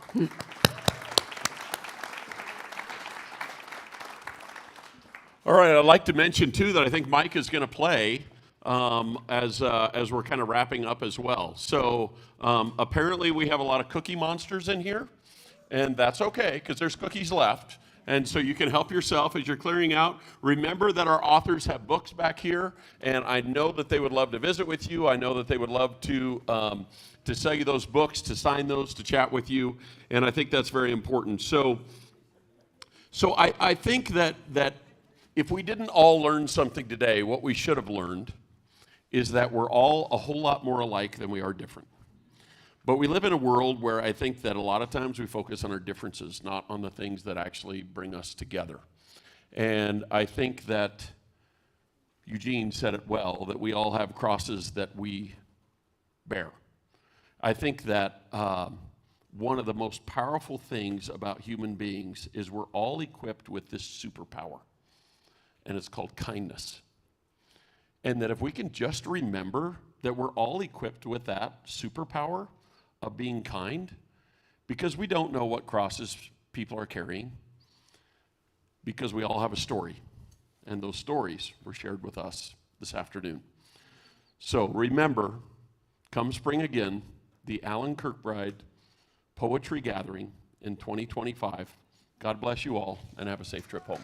All right, I'd like to mention, too, that I think Mike is going to play as we're kind of wrapping up as well. So apparently we have a lot of Cookie Monsters in here, and that's okay, because there's cookies left. And so you can help yourself as you're clearing out. Remember that our authors have books back here, and I know that they would love to visit with you. I know that they would love to sell you those books, to sign those, to chat with you, and I think that's very important. So I think that if we didn't all learn something today, what we should have learned is that we're all a whole lot more alike than we are different. But we live in a world where I think that a lot of times we focus on our differences, not on the things that actually bring us together. And I think that Eugene said it well, that we all have crosses that we bear. I think that one of the most powerful things about human beings is we're all equipped with this superpower, and it's called kindness. And that if we can just remember that we're all equipped with that superpower of being kind, because we don't know what crosses people are carrying, because we all have a story, and those stories were shared with us this afternoon. So remember, come spring again, the Alan Kirkbride Poetry Gathering in 2025. God bless you all, and have a safe trip home.